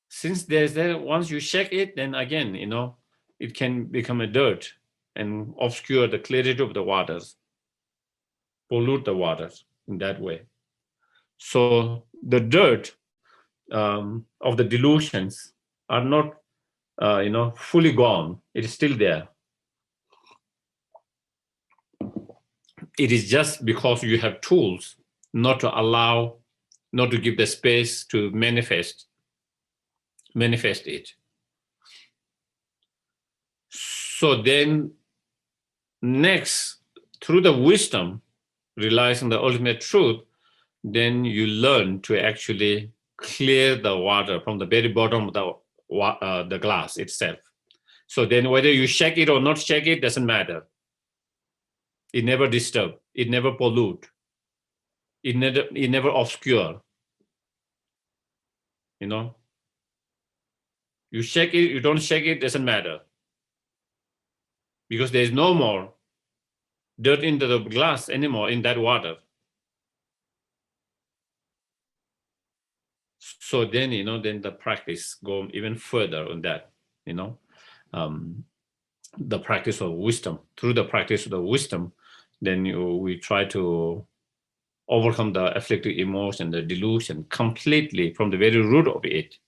Since there's there, once you shake it, then again, it can become a dirt and obscure the clarity of the waters, pollute the waters in that way. So the dirt of the delusions are not, fully gone. It is still there. it is just because you have tools not to give the space to manifest it. So then next, through the wisdom, realizing the ultimate truth, then you learn to actually clear the water from the very bottom of the glass itself. So then whether you shake it or not shake it, doesn't matter. It never disturb, it never pollute, it never obscure. You know, you shake it, you don't shake it, doesn't matter. Because there's no more dirt into the glass anymore in that water. So then, then the practice go even further on that, the practice of wisdom. Through the practice of the wisdom, then we try to overcome the afflictive emotion, the delusion completely from the very root of it,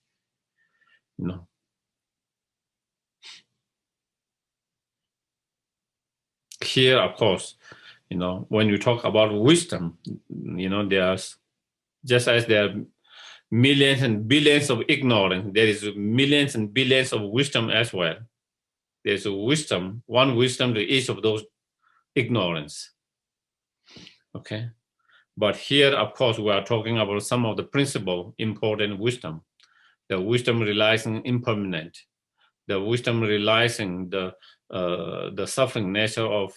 Here, of course, when you talk about wisdom, there's, just as there are millions and billions of ignorance, there is millions and billions of wisdom as well. There's a wisdom, one wisdom to each of those ignorance. Okay. But here, of course, we are talking about some of the principal important wisdom. The wisdom realizing impermanent, the wisdom realizing the suffering nature of,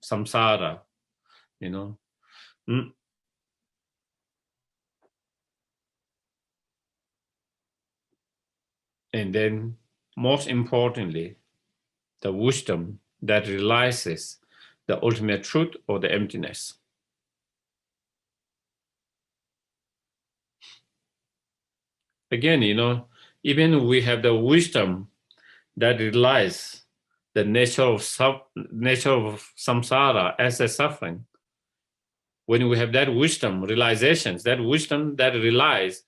samsara, And then, most importantly, the wisdom that realizes the ultimate truth or the emptiness. Again, even we have the wisdom that realizes the nature of samsara as a suffering. When we have that wisdom, realizations, that wisdom that realizes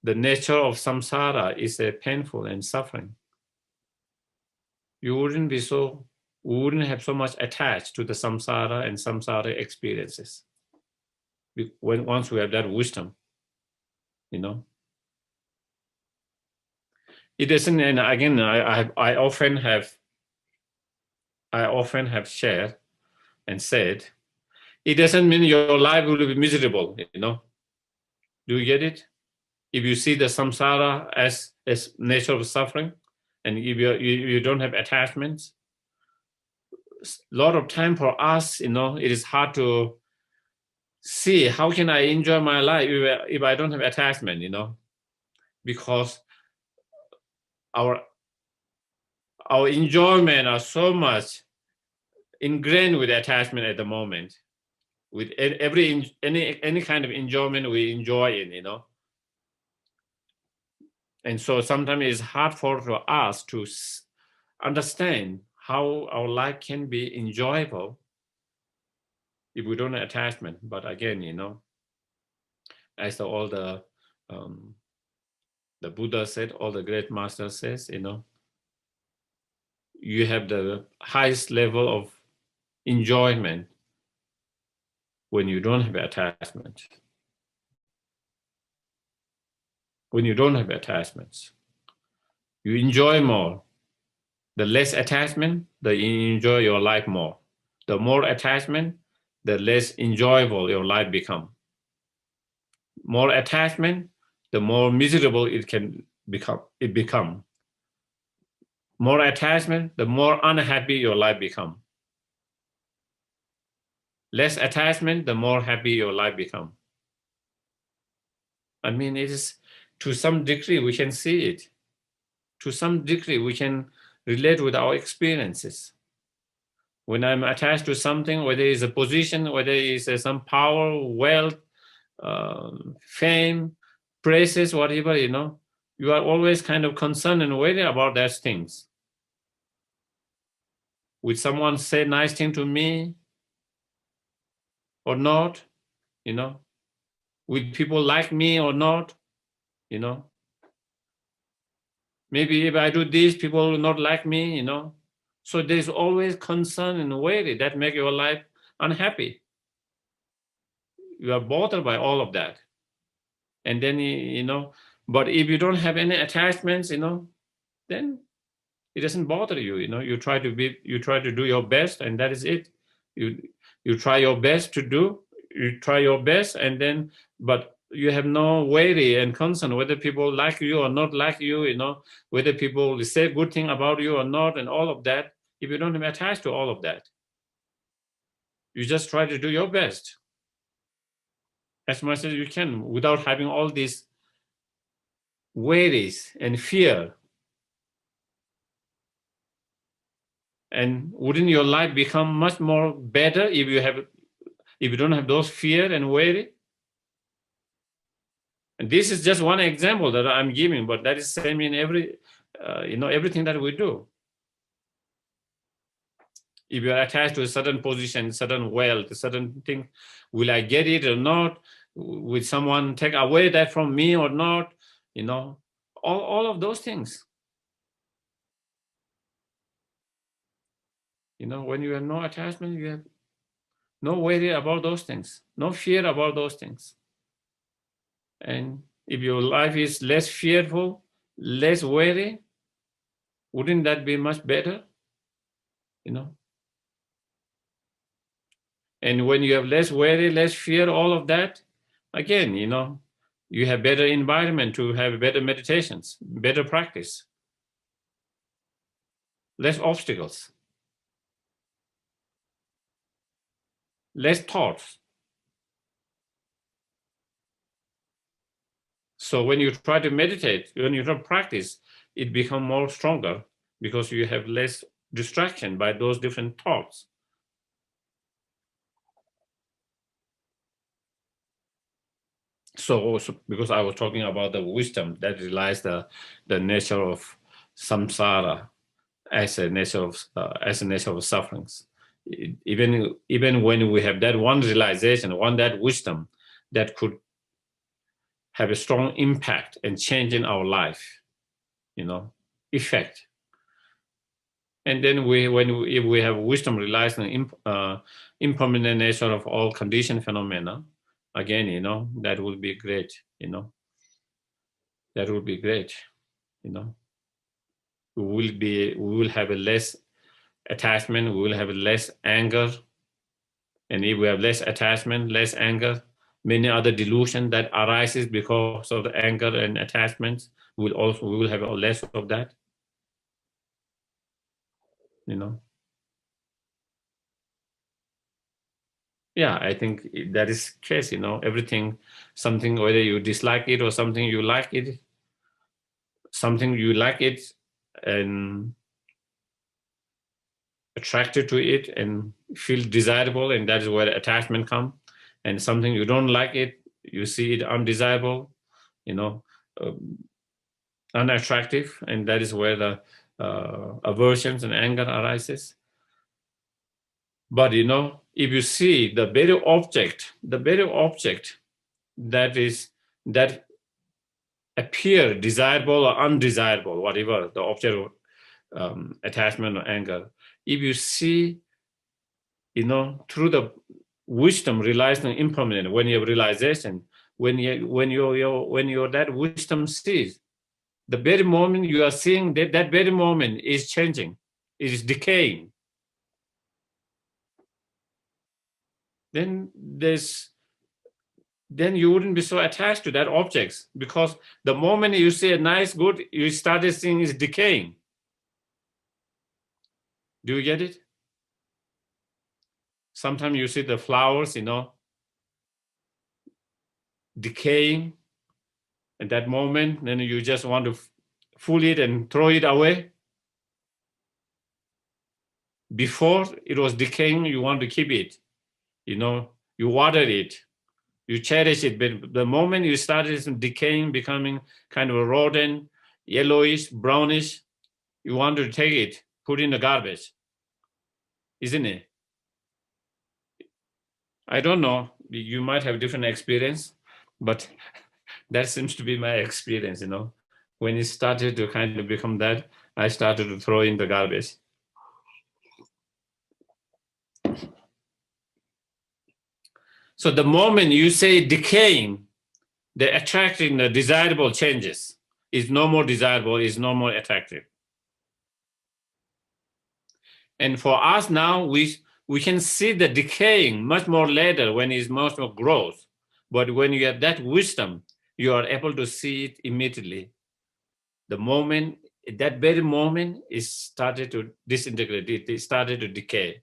the nature of samsara is a painful and suffering, we wouldn't have so much attached to the samsara and samsara experiences. Once we have that wisdom, it doesn't. And again, I often have shared and said, it doesn't mean your life will be miserable. Do you get it? If you see the samsara as nature of suffering, and if you don't have attachments, a lot of time for us, it is hard to see how can I enjoy my life if I don't have attachment, because our enjoyment are so much ingrained with attachment at the moment. With any kind of enjoyment we enjoy in, And so sometimes it's hard for us to understand how our life can be enjoyable if we don't have attachment. But again, as all the Buddha said, all the great masters says, you have the highest level of enjoyment when you don't have attachment. When you don't have attachments, you enjoy more. The less attachment, the you enjoy your life more. The more attachment, the less enjoyable your life become. More attachment, the more miserable it become. More attachment, the more unhappy your life become. Less attachment, the more happy your life become. I mean, it is, to some degree we can see it. To some degree we can relate with our experiences. When I'm attached to something, whether it's a position, whether it's some power, wealth, fame, praises, whatever, you are always kind of concerned and worried about those things. Will someone say nice thing to me or not? Will people like me or not? Maybe if I do this, people will not like me, So there's always concern and worry that make your life unhappy. You are bothered by all of that. And then, but if you don't have any attachments, then it doesn't bother you. You try to do your best, and that is it. You try your best to do, you try your best, and then, but you have no worry and concern whether people like you or not like you, whether people say good thing about you or not, and all of that. If you don't be attached to all of that, you just try to do your best as much as you can without having all these worries and fear. And wouldn't your life become much more better if you don't have those fear and worry? And this is just one example that I'm giving, but that is same in everything that we do. If you are attached to a certain position, certain wealth, a certain thing, will I get it or not? Will someone take away that from me or not? All of those things. When you have no attachment, you have no worry about those things, no fear about those things. And if your life is less fearful, less worry, wouldn't that be much better? And when you have less worry, less fear, all of that, again, you have better environment to have better meditations, better practice, less obstacles, less thoughts. So when you try to meditate, when you try to practice, it becomes more stronger because you have less distraction by those different thoughts. So because I was talking about the wisdom that realizes the nature of samsara as a nature of sufferings. Even when we have that one realization, that wisdom that could have a strong impact and change in our life, effect. And then if we have wisdom realizing impermanent nature of all conditioned phenomena, again, that will be great, that will be great, we will have a less attachment, we will have less anger. And if we have less attachment, less anger, many other delusion that arises because of the anger and attachments, we will have less of that, Yeah, I think that is the case, everything, something, whether you dislike it or something you like it, and attracted to it and feel desirable, and that is where attachment comes. And something you don't like it, you see it undesirable, unattractive, and that is where the aversions and anger arises. But if you see the very object that appear desirable or undesirable, whatever the object of attachment or anger, if you see, through the wisdom realizing impermanent, when you have realization, when your that wisdom sees, the very moment you are seeing that very moment is changing, it is decaying. Then you wouldn't be so attached to that objects, because the moment you see a nice, good, you started seeing it's decaying. Do you get it? Sometimes you see the flowers, decaying at that moment, then you just want to pull it and throw it away. Before it was decaying, you want to keep it, you water it, you cherish it, but the moment you started decaying, becoming kind of a rodent, yellowish, brownish, you want to take it, put it in the garbage, isn't it? I don't know, you might have different experience, but that seems to be my experience, When it started to kind of become that, I started to throw in the garbage. So the moment you say decaying, the attracting, the desirable changes is no more desirable, is no more attractive. And for us now, we can see the decaying much more later when it's much more growth. But when you have that wisdom, you are able to see it immediately. The moment, that very moment, is started to disintegrate, it started to decay.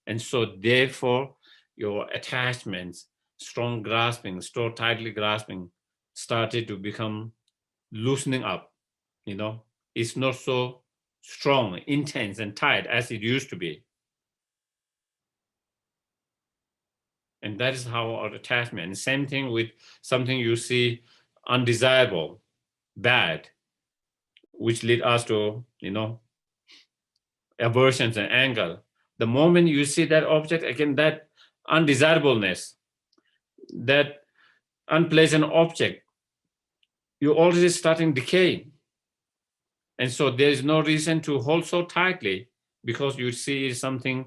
And so therefore, your attachments, strong grasping, strong tightly grasping, started to become loosening up, you know. It's not so strong, intense, and tight as it used to be. And that is how our attachment, same thing with something you see undesirable, bad, which lead us to, you know, aversions and anger. The moment you see that object, again, that undesirableness, that unpleasant object, you're already starting decaying. And so there is no reason to hold so tightly because you see something,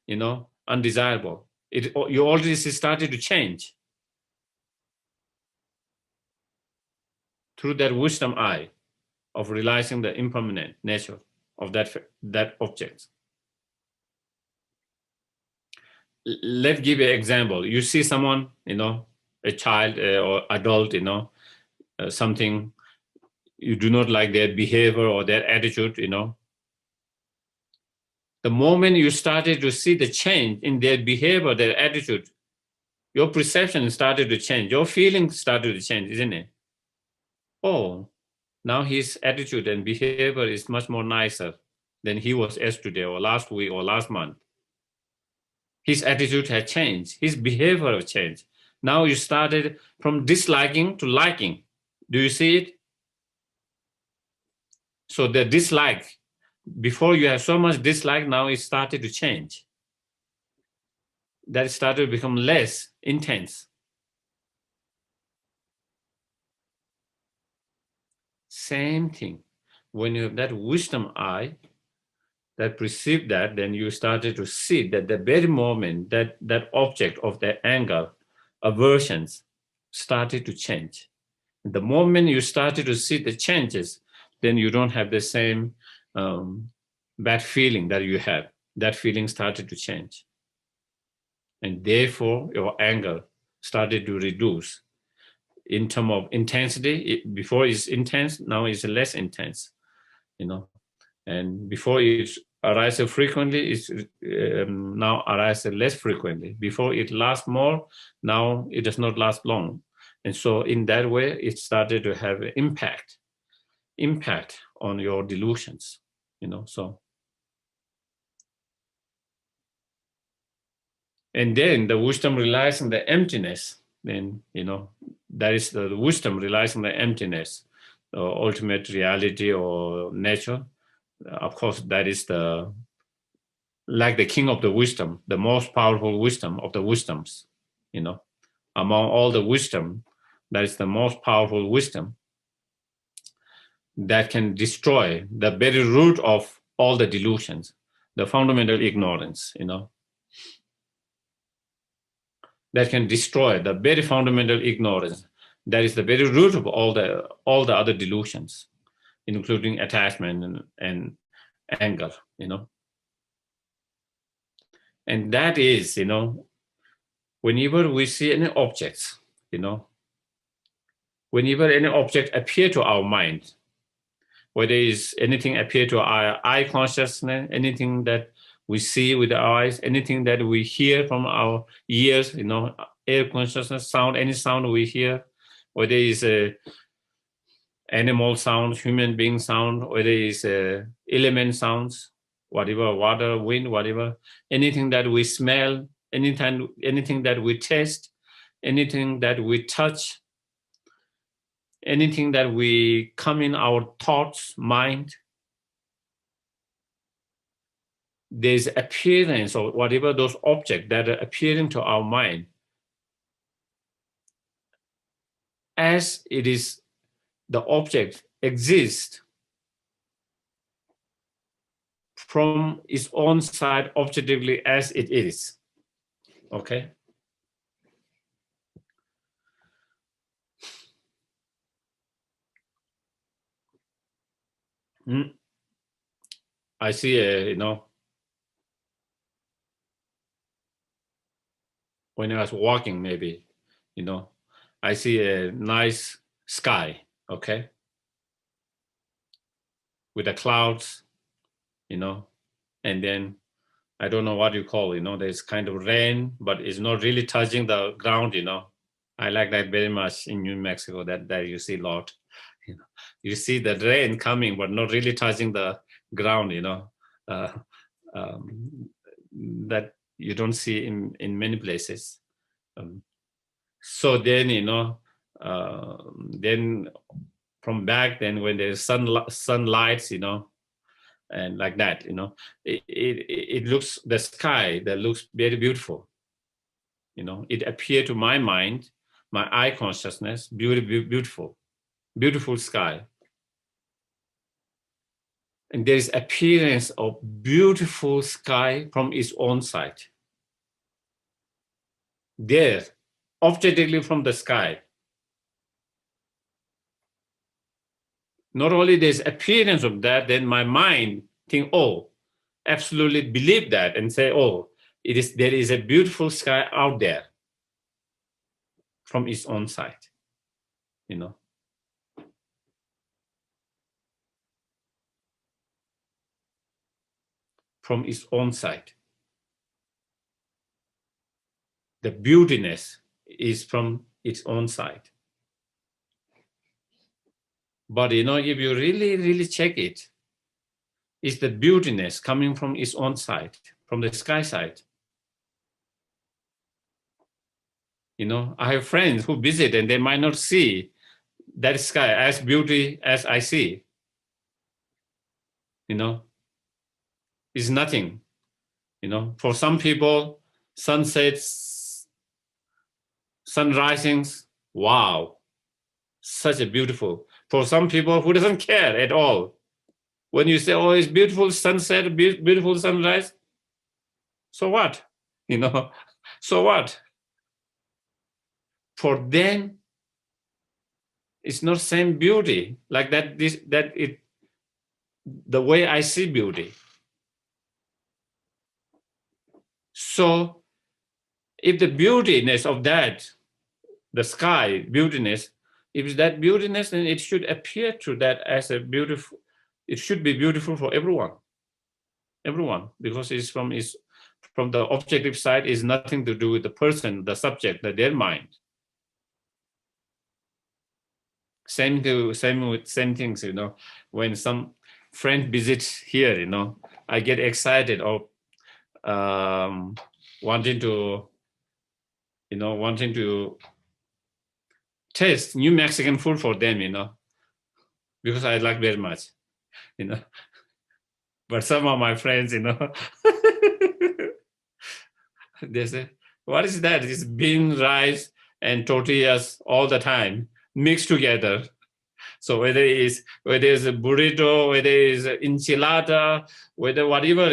you know, undesirable. You already started to change through that wisdom eye of realizing the impermanent nature of that object. Let's give an example. You see someone, you know, a child or adult, you know, something you do not like their behavior or their attitude, you know. The moment you started to see the change in their behavior, their attitude, your perception started to change, your feelings started to change, isn't it? Oh, now his attitude and behavior is much more nicer than he was yesterday or last week or last month. His attitude had changed, his behavior had changed. Now you started from disliking to liking. Do you see it? So the dislike, before you have so much dislike, now it started to change. That started to become less intense. Same thing. When you have that wisdom eye that perceive that, then you started to see that the very moment that that object of the anger, aversions started to change. The moment you started to see the changes, then you don't have the same bad feeling that you had. That feeling started to change. And therefore, your anger started to reduce. In terms of intensity, before it's intense, now it's less intense, you know. And before it arises frequently, it's now arises less frequently. Before it lasts more, now it does not last long. And so in that way, it started to have an impact on your delusions, you know, so. And then the wisdom realizing the emptiness, then, you know, that is the wisdom realizing the emptiness, the ultimate reality or nature. Of course, that is like the king of the wisdom, the most powerful wisdom of the wisdoms, you know. Among all the wisdom, that is the most powerful wisdom that can destroy the very root of all the delusions, the fundamental ignorance, you know. That can destroy the very fundamental ignorance. That is the very root of all the other delusions, including attachment and anger, you know. And that is, you know, whenever we see any objects, you know, whenever any object appear to our mind, whether it's anything appear to our eye consciousness, anything that we see with our eyes, anything that we hear from our ears, you know, air consciousness, sound, any sound we hear, whether it's a animal sound, human being sound, whether it's element sounds, whatever, water, wind, whatever, anything that we smell, anything that we taste, anything that we touch, anything that we come in our thoughts, mind, there's appearance or whatever those objects that are appearing to our mind as it is, the object exists from its own side objectively as it is, okay? I see a, when I was walking, maybe, I see a nice sky, okay, with the clouds, and then I don't know what you call, there's kind of rain, but it's not really touching the ground, I like that very much in New Mexico, that you see a lot. You see the rain coming, but not really touching the ground, that you don't see in many places. So then, then from back then when there's sunlights, and like that, it looks, the sky that looks very beautiful. It appeared to my mind, my eye consciousness, beautiful sky. And there is appearance of beautiful sky from its own side. There, objectively from the sky. Not only there's appearance of that, then my mind think, oh, absolutely believe that and say, oh, there is a beautiful sky out there from its own side, From its own side. The beautiness is from its own side. But if you really check it, it's the beautiness coming from its own side, from the sky side. I have friends who visit and they might not see that sky as beauty as I see. It's nothing. For some people, sunsets, sunrisings, wow, such a beautiful. For some people who doesn't care at all, when you say, oh, it's beautiful sunset, beautiful sunrise, so what? So what? For them, it's not same beauty like that. The way I see beauty. So, if the beautiness of that, the sky beautiness, if it's that beautiness, then it should appear to that as a beautiful. It should be beautiful for everyone. Everyone, because it's from the objective side, is nothing to do with the person, the subject, their mind. Same things, when some friend visits here, I get excited of wanting to taste New Mexican food for them, because I like very much, But some of my friends, they say, what is that? It's bean, rice, and tortillas all the time, mixed together. So whether it's a burrito, whether it's enchilada, whether whatever,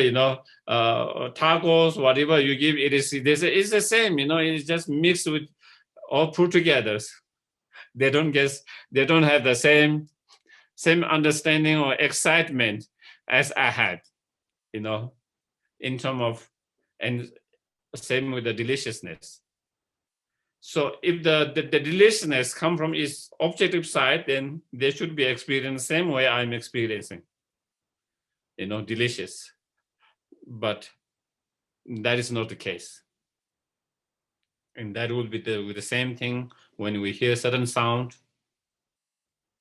tacos, whatever you give, it's the same, it's just mixed with, all put together. They don't have the same understanding or excitement as I had, in terms of, and same with the deliciousness. So if the deliciousness come from its objective side, then they should be experienced the same way I'm experiencing, delicious. But that is not the case. And that will be the same thing when we hear certain sound.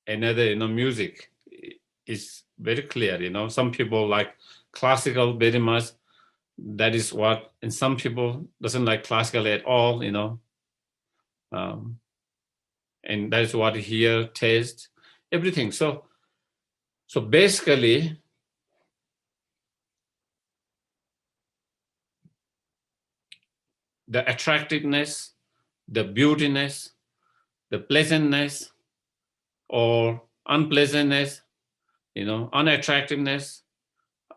Another, music is very clear, some people like classical very much. That is what, and some people doesn't like classical at all, and that is what hear, taste, everything. So basically, the attractiveness, the beautiness, the pleasantness or unpleasantness, unattractiveness,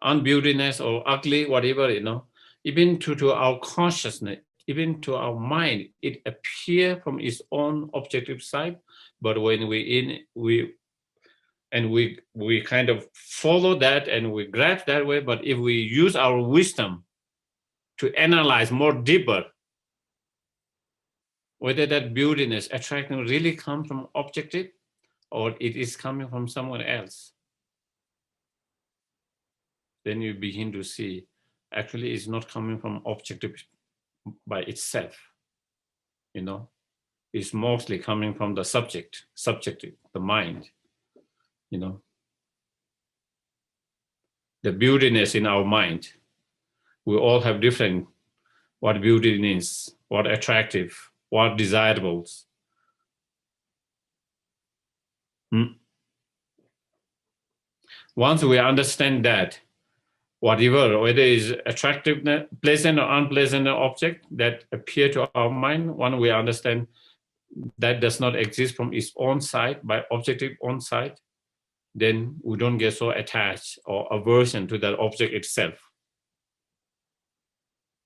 unbeautiness or ugly, whatever, even to our consciousness, even to our mind, it appears from its own objective side. But when we and we kind of follow that and we grasp that way. But if we use our wisdom to analyze more deeper, whether that beautiness, attraction really comes from objective or it is coming from someone else, then you begin to see actually it's not coming from objective by itself, you know. It's mostly coming from the subjective, the mind, you know. The beautiness in our mind. We all have different, what beauty means, what attractive, what desirables. Once we understand that, whatever, whether it is attractive, pleasant or unpleasant object that appear to our mind, when we understand that does not exist from its own side, by objective own side, then we don't get so attached or aversion to that object itself,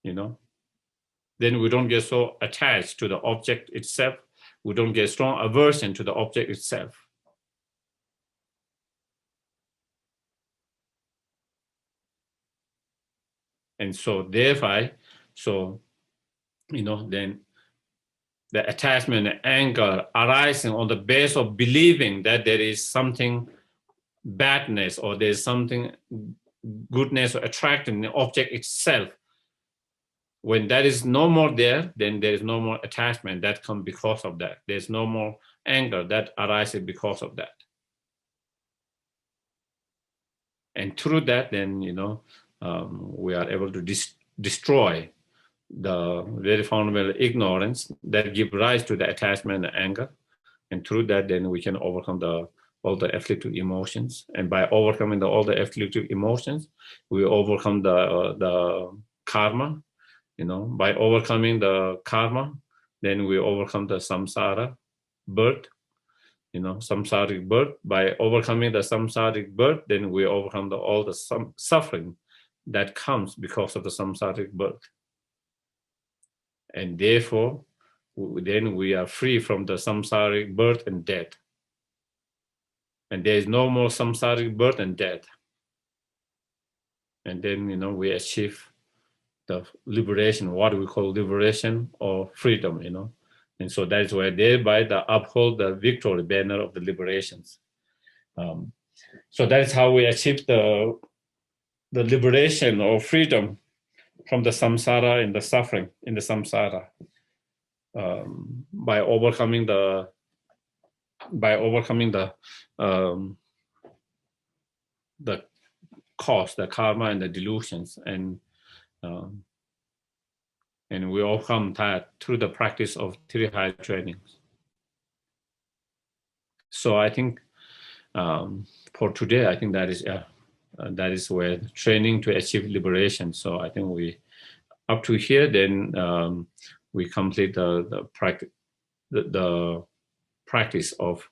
you know. Then we don't get so attached to the object itself. We don't get strong aversion to the object itself. And so therefore, so, you know, then the attachment and anger arising on the base of believing that there is something badness or there's something goodness or attractive in the object itself. When that is no more there, then there is no more attachment that comes because of that. There's no more anger that arises because of that. And through that, then, you know, we are able to destroy the very fundamental ignorance that give rise to the attachment and anger. And through that, then we can overcome all the afflictive emotions. And by overcoming all the afflictive emotions, we overcome the karma. You know, by overcoming the karma, then we overcome the samsara birth. You know, samsaric birth. By overcoming the samsaric birth, then we overcome all the suffering that comes because of the samsaric birth. And therefore, then we are free from the samsaric birth and death. And there is no more samsaric birth and death. And then, you know, we achieve the liberation, what we call liberation or freedom, you know. And so that is why thereby the uphold the victory banner of the liberations. So that is how we achieve the liberation or freedom from the samsara and the suffering in the samsara, by overcoming the cause, the karma and the delusions, and we overcome that through the practice of three high trainings. So I think for today, I think that is where training to achieve liberation. So I think we up to here, then we complete the practice of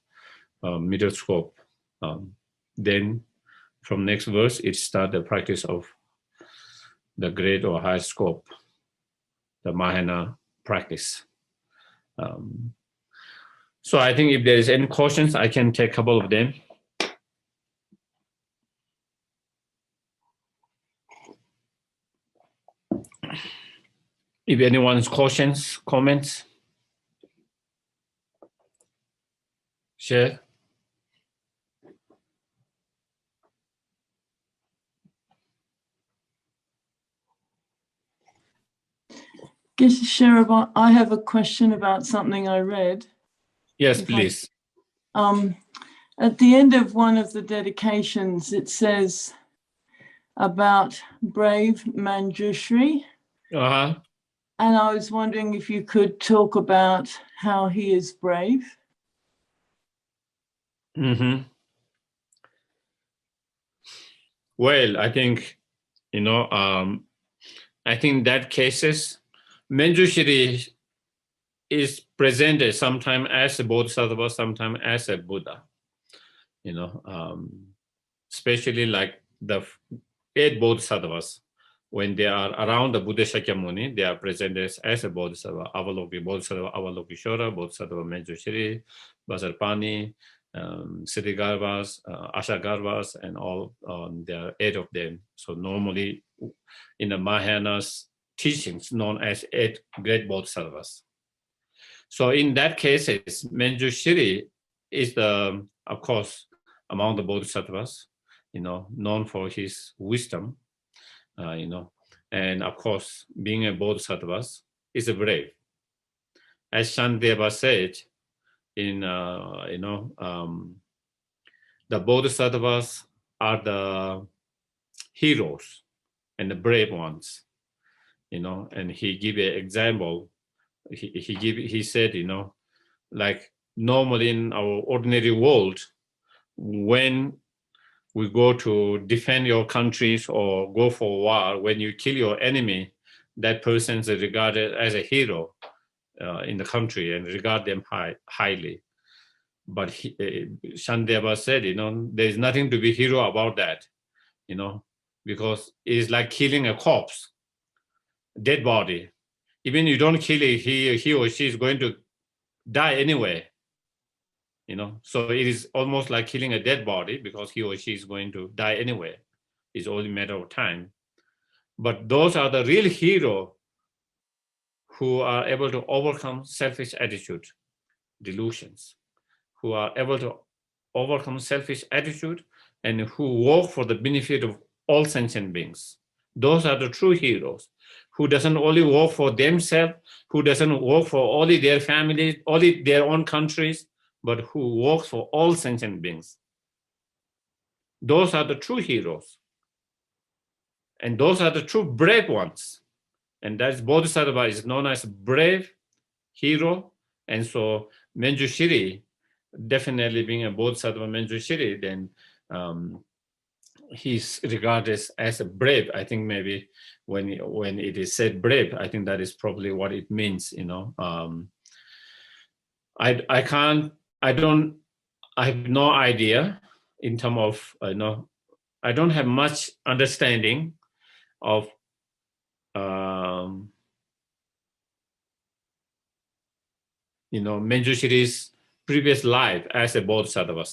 middle scope. Then from next verse, it starts the practice of the great or high scope, the Mahayana practice. So I think if there is any questions, I can take a couple of them. If anyone's questions, comments, share.
Geshe Sherab, I have a question about something I read.
Yes, please.
At the end of one of the dedications, it says about brave Manjushri.
Uh-huh.
And I was wondering if you could talk about how he is brave.
Mm-hmm. Well, I think, you know, I think that cases, Manjushri is presented sometimes as a bodhisattva, sometimes as a Buddha. You know, especially like the 8 bodhisattvas, when they are around the Buddha Shakyamuni, they are presented as a bodhisattva, Bodhisattva Avalokiteshvara, Bodhisattva Manjushri, Vasarpani, Siddhigarbhas, Ashagarbhas, and all. There are 8 of them. So normally, in the Mahayana's teachings, known as 8 great bodhisattvas. So in that cases, Manjushri is the, of course, among the bodhisattvas, known for his wisdom, and of course, being a bodhisattva is a brave. As Shantideva said, the bodhisattvas are the heroes and the brave ones, and he gave an example. He said, like normally in our ordinary world, when we go to defend your countries or go for war, when you kill your enemy, that person is regarded as a hero in the country and regard them highly. But Shantideva said, there's nothing to be hero about that, because it's like killing a corpse, dead body. Even you don't kill it, he or she is going to die anyway. So it is almost like killing a dead body because he or she is going to die anyway. It's only a matter of time. But those are the real heroes who are able to overcome selfish attitude, delusions, who are able to overcome selfish attitude and who work for the benefit of all sentient beings. Those are the true heroes, who doesn't only work for themselves, who doesn't work for only their families, only their own countries, but who works for all sentient beings. Those are the true heroes. And those are the true brave ones. And that's Bodhisattva is known as brave hero. And so Manjushri, definitely being a Bodhisattva Manjushri, then he's regarded as a brave. I think maybe when it is said brave, I think that is probably what it means, I have no idea in terms of, I don't have much understanding of Manjushri's previous life as a bodhisattva,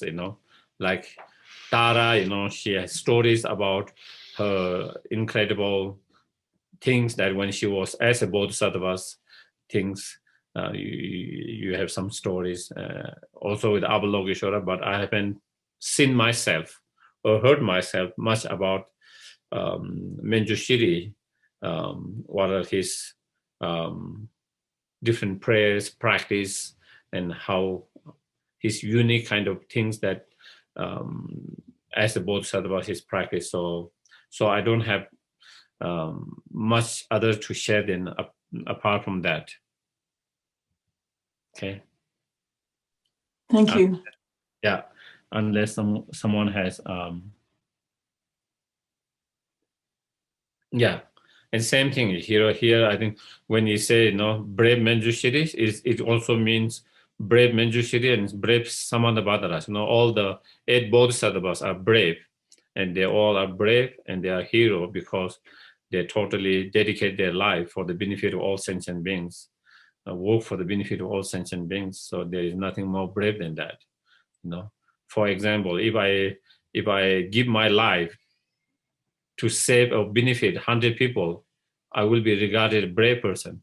like Tara, she has stories about her incredible things that when she was as a bodhisattva, things, you have some stories also with Avalokiteshvara, but I haven't seen myself or heard myself much about Manjushri, what are his different prayers, practice, and how his unique kind of things that as a bodhisattva his practice. So I don't have much other to share than apart from that. Okay.
Thank you.
Yeah, unless someone has yeah. And same thing here. I think when you say brave Manjushri, it also means brave Manjushri and brave Samantabhadaras. All the 8 bodhisattvas are brave, and they all are brave and they are hero because they totally dedicate their life for the benefit of all sentient beings, work for the benefit of all sentient beings. So there is nothing more brave than that. For example, if I give my life to save or benefit 100 people, I will be regarded a brave person,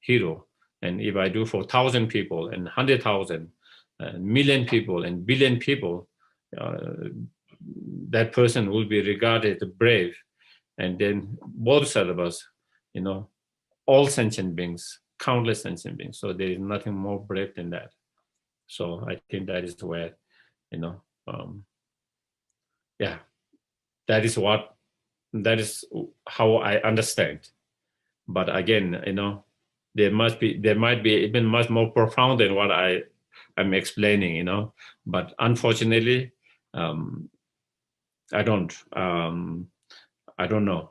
hero. And if I do for 1,000 people and 100,000, million people and billion people, that person will be regarded brave. And then bodhisattvas, all sentient beings, countless sentient beings. So there is nothing more brave than that. So I think that is where, that is how I understand. But again, there might be even much more profound than what I'm explaining, but unfortunately, I don't know.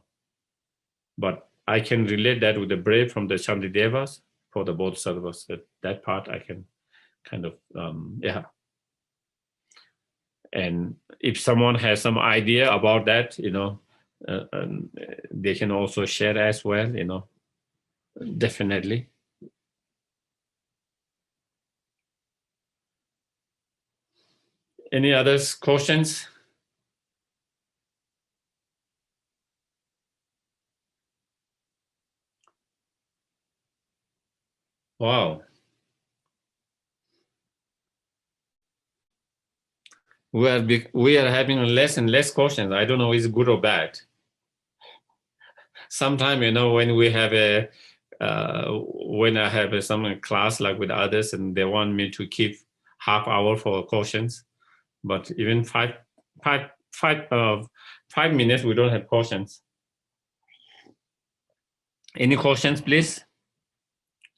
But I can relate that with the brave from the Shantidevas for the bodhisattvas. That part I can kind of, And if someone has some idea about that, they can also share as well, definitely. Any other questions? Wow. We are having less and less questions. I don't know is good or bad. Sometimes, when we have when I have some class like with others and they want me to keep half hour for questions, but even 5 minutes, we don't have questions. Any questions, please?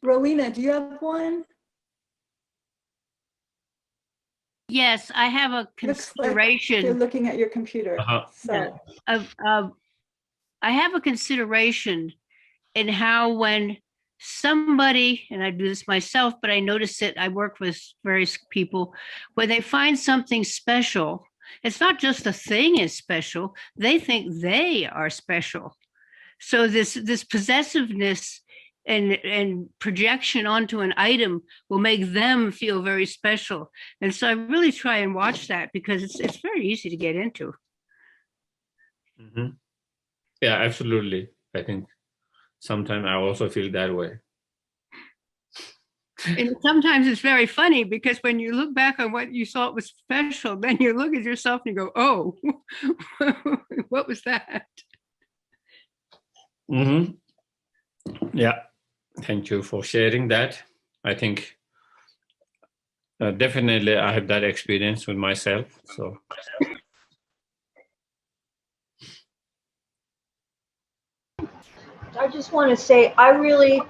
Rowena, do you have one?
Yes, I have a
Looks like you're
consideration.
looking at your computer. So
I have a consideration in how when somebody, and I do this myself, but I notice it, I work with various people, when they find something special, it's not just the thing is special, they think they are special. So this possessiveness and projection onto an item will make them feel very special. And so I really try and watch that because it's very easy to get into.
Mm-hmm. Yeah, absolutely. I think sometimes I also feel that way.
And sometimes it's very funny because when you look back on what you thought was special, then you look at yourself and you go, oh, what was that?
Mm-hmm. Yeah, thank you for sharing that. I think definitely I have that experience with myself. So
I just want to say I really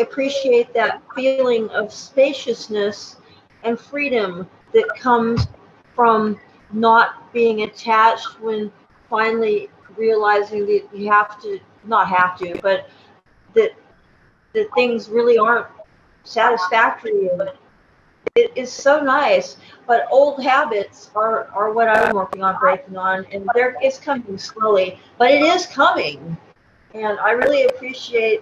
appreciate that feeling of spaciousness and freedom that comes from not being attached when finally realizing that you have to not have to, but that things really aren't satisfactory. And it is so nice. But old habits are what I'm working on breaking on, and it's coming slowly, but it is coming. And I really appreciate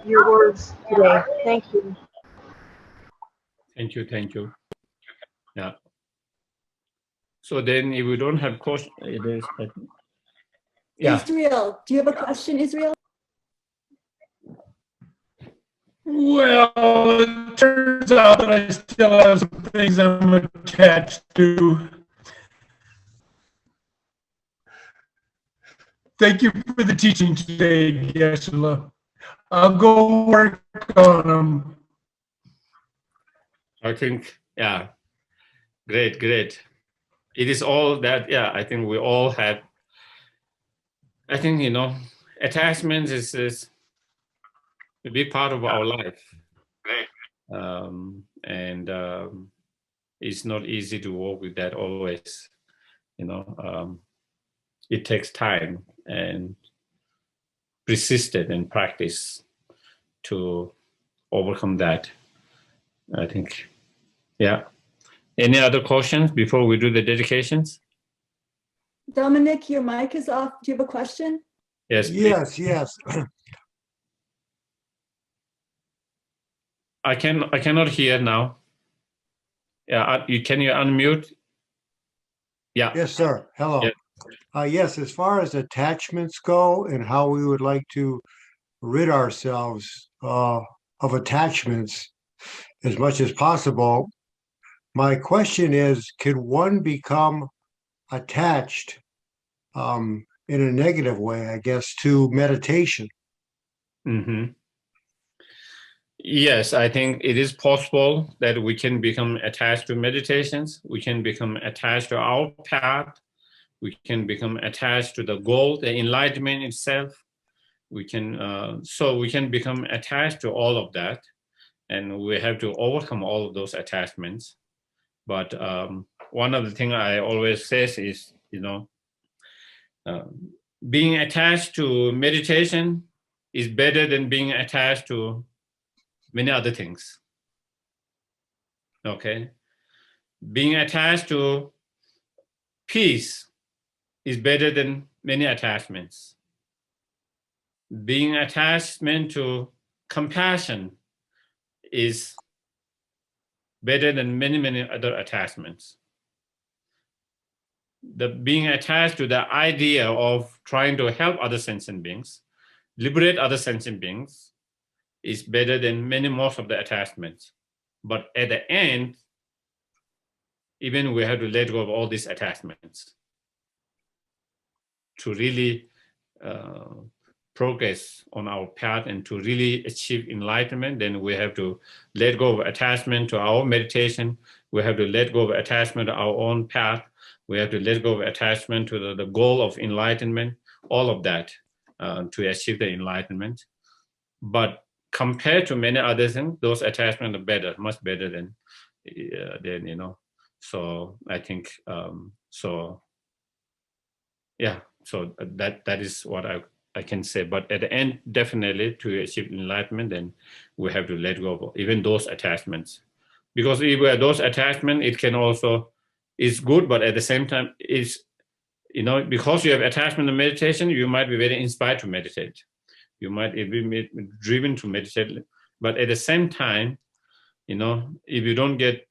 your words today. Thank you.
thank you. Yeah. So then if we don't have questions, it is, I think. Yeah.
Israel, do you have a question, Israel?
Well, it turns out that I still have some things I'm attached to. Thank you for the teaching today, Geshe-la. I'll go work on them.
I think, yeah, great. It is all that, yeah, I think we all have, I think, attachment is a big part of our life. And it's not easy to work with that always, it takes time and persistence and practice to overcome that. I think, yeah. Any other questions before we do the dedications?
Dominic, your mic is off. Do you have a question?
Yes, please.
Yes.
I cannot hear now. Yeah, can you unmute? Yeah.
Yes, sir. Hello.
Yeah.
Yes, as far as attachments go and how we would like to rid ourselves of attachments as much as possible, my question is, can one become attached in a negative way, I guess, to meditation?
Mm-hmm. Yes, I think it is possible that we can become attached to meditations. We can become attached to our path. We can become attached to the goal, the enlightenment itself. We can become attached to all of that, and we have to overcome all of those attachments. But one of the things I always say is, being attached to meditation is better than being attached to many other things. Okay, being attached to peace is better than many attachments. Being attachment to compassion is better than many other attachments. the being attached to the idea of trying to help other sentient beings, liberate other sentient beings, is better than most of the attachments. But at the end, even we have to let go of all these attachments to really progress on our path and to really achieve enlightenment. Then we have to let go of attachment to our meditation. We have to let go of attachment to our own path. We have to let go of attachment to the goal of enlightenment, all of that to achieve the enlightenment. But compared to many other things, those attachments are better, much better than you know. So I think, yeah, so that is what I can say. But at the end, definitely to achieve enlightenment, then we have to let go of even those attachments. Because if we have those attachments, it can also, is good, but at the same time, is, you know, because you have attachment to meditation, you might be very inspired to meditate. You might be driven to meditate. But at the same time, you know, if you don't get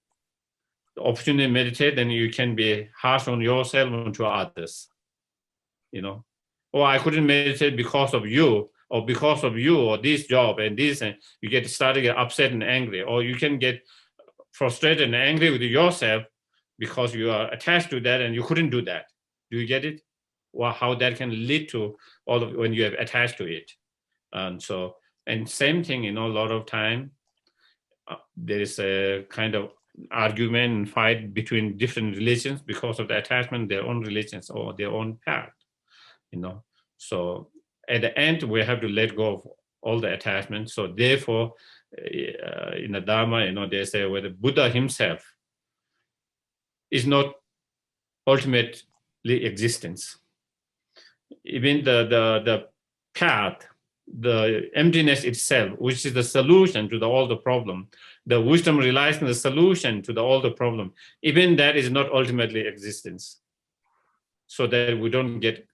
the opportunity to meditate, then you can be harsh on yourself and to others. You know, oh, I couldn't meditate because of you, or because of you, or this job and this, and you get started to get upset and angry, or you can get frustrated and angry with yourself because you are attached to that and you couldn't do that. Do you get it? Well, how that can lead to all of when you have attached to it. And so, and same thing, you know, a lot of time there is a kind of argument and fight between different religions because of the attachment, their own religions or their own path, you know. So at the end, we have to let go of all the attachments. So therefore, in the Dharma, you know, they say where the Buddha himself is not ultimately existence. Even the path, the emptiness itself, which is the solution to all the problem, the wisdom relies on the solution to all the problem. Even that is not ultimately existence. So that we don't get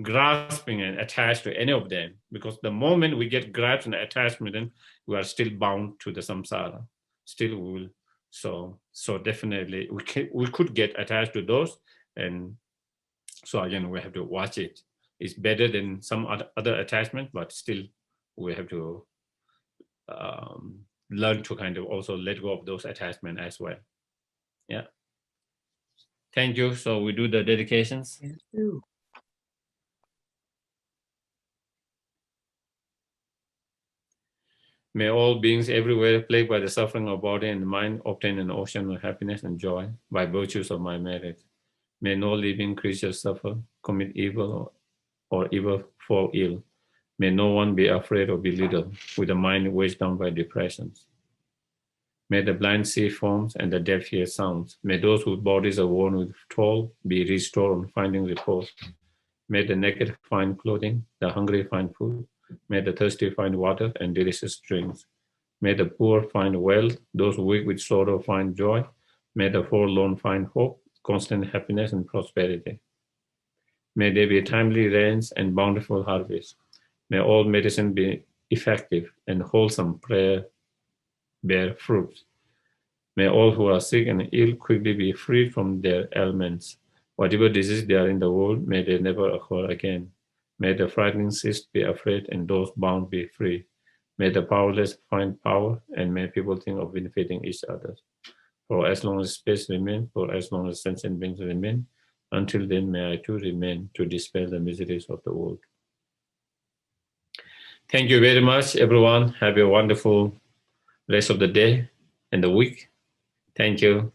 grasping and attached to any of them, because the moment we get grasped and attachment, then we are still bound to the samsara. Still we will. So definitely we could get attached to those, and so again we have to watch it. It's better than some other attachment, but still we have to learn to kind of also let go of those attachments as well. Yeah. Thank you. So we do the dedications.
Thank you.
May all beings everywhere plagued by the suffering of body and mind obtain an ocean of happiness and joy by virtues of my merit. May no living creature suffer, commit evil, or ever fall ill. May no one be afraid or belittled with a mind weighed down by depressions. May the blind see forms and the deaf hear sounds. May those whose bodies are worn with toil be restored on finding repose. May the naked find clothing, the hungry find food. May the thirsty find water and delicious drinks. May the poor find wealth, those weak with sorrow find joy. May the forlorn find hope, constant happiness and prosperity. May there be timely rains and bountiful harvests. May all medicine be effective and wholesome prayer bear fruit. May all who are sick and ill quickly be freed from their ailments. Whatever disease they are in the world, may they never occur again. May the frightening cease be afraid and those bound be free. May the powerless find power, and may people think of benefiting each other. For as long as space remains, for as long as sentient beings remain, until then may I too remain to dispel the miseries of the world. Thank you very much, everyone. Have a wonderful rest of the day and the week. Thank you.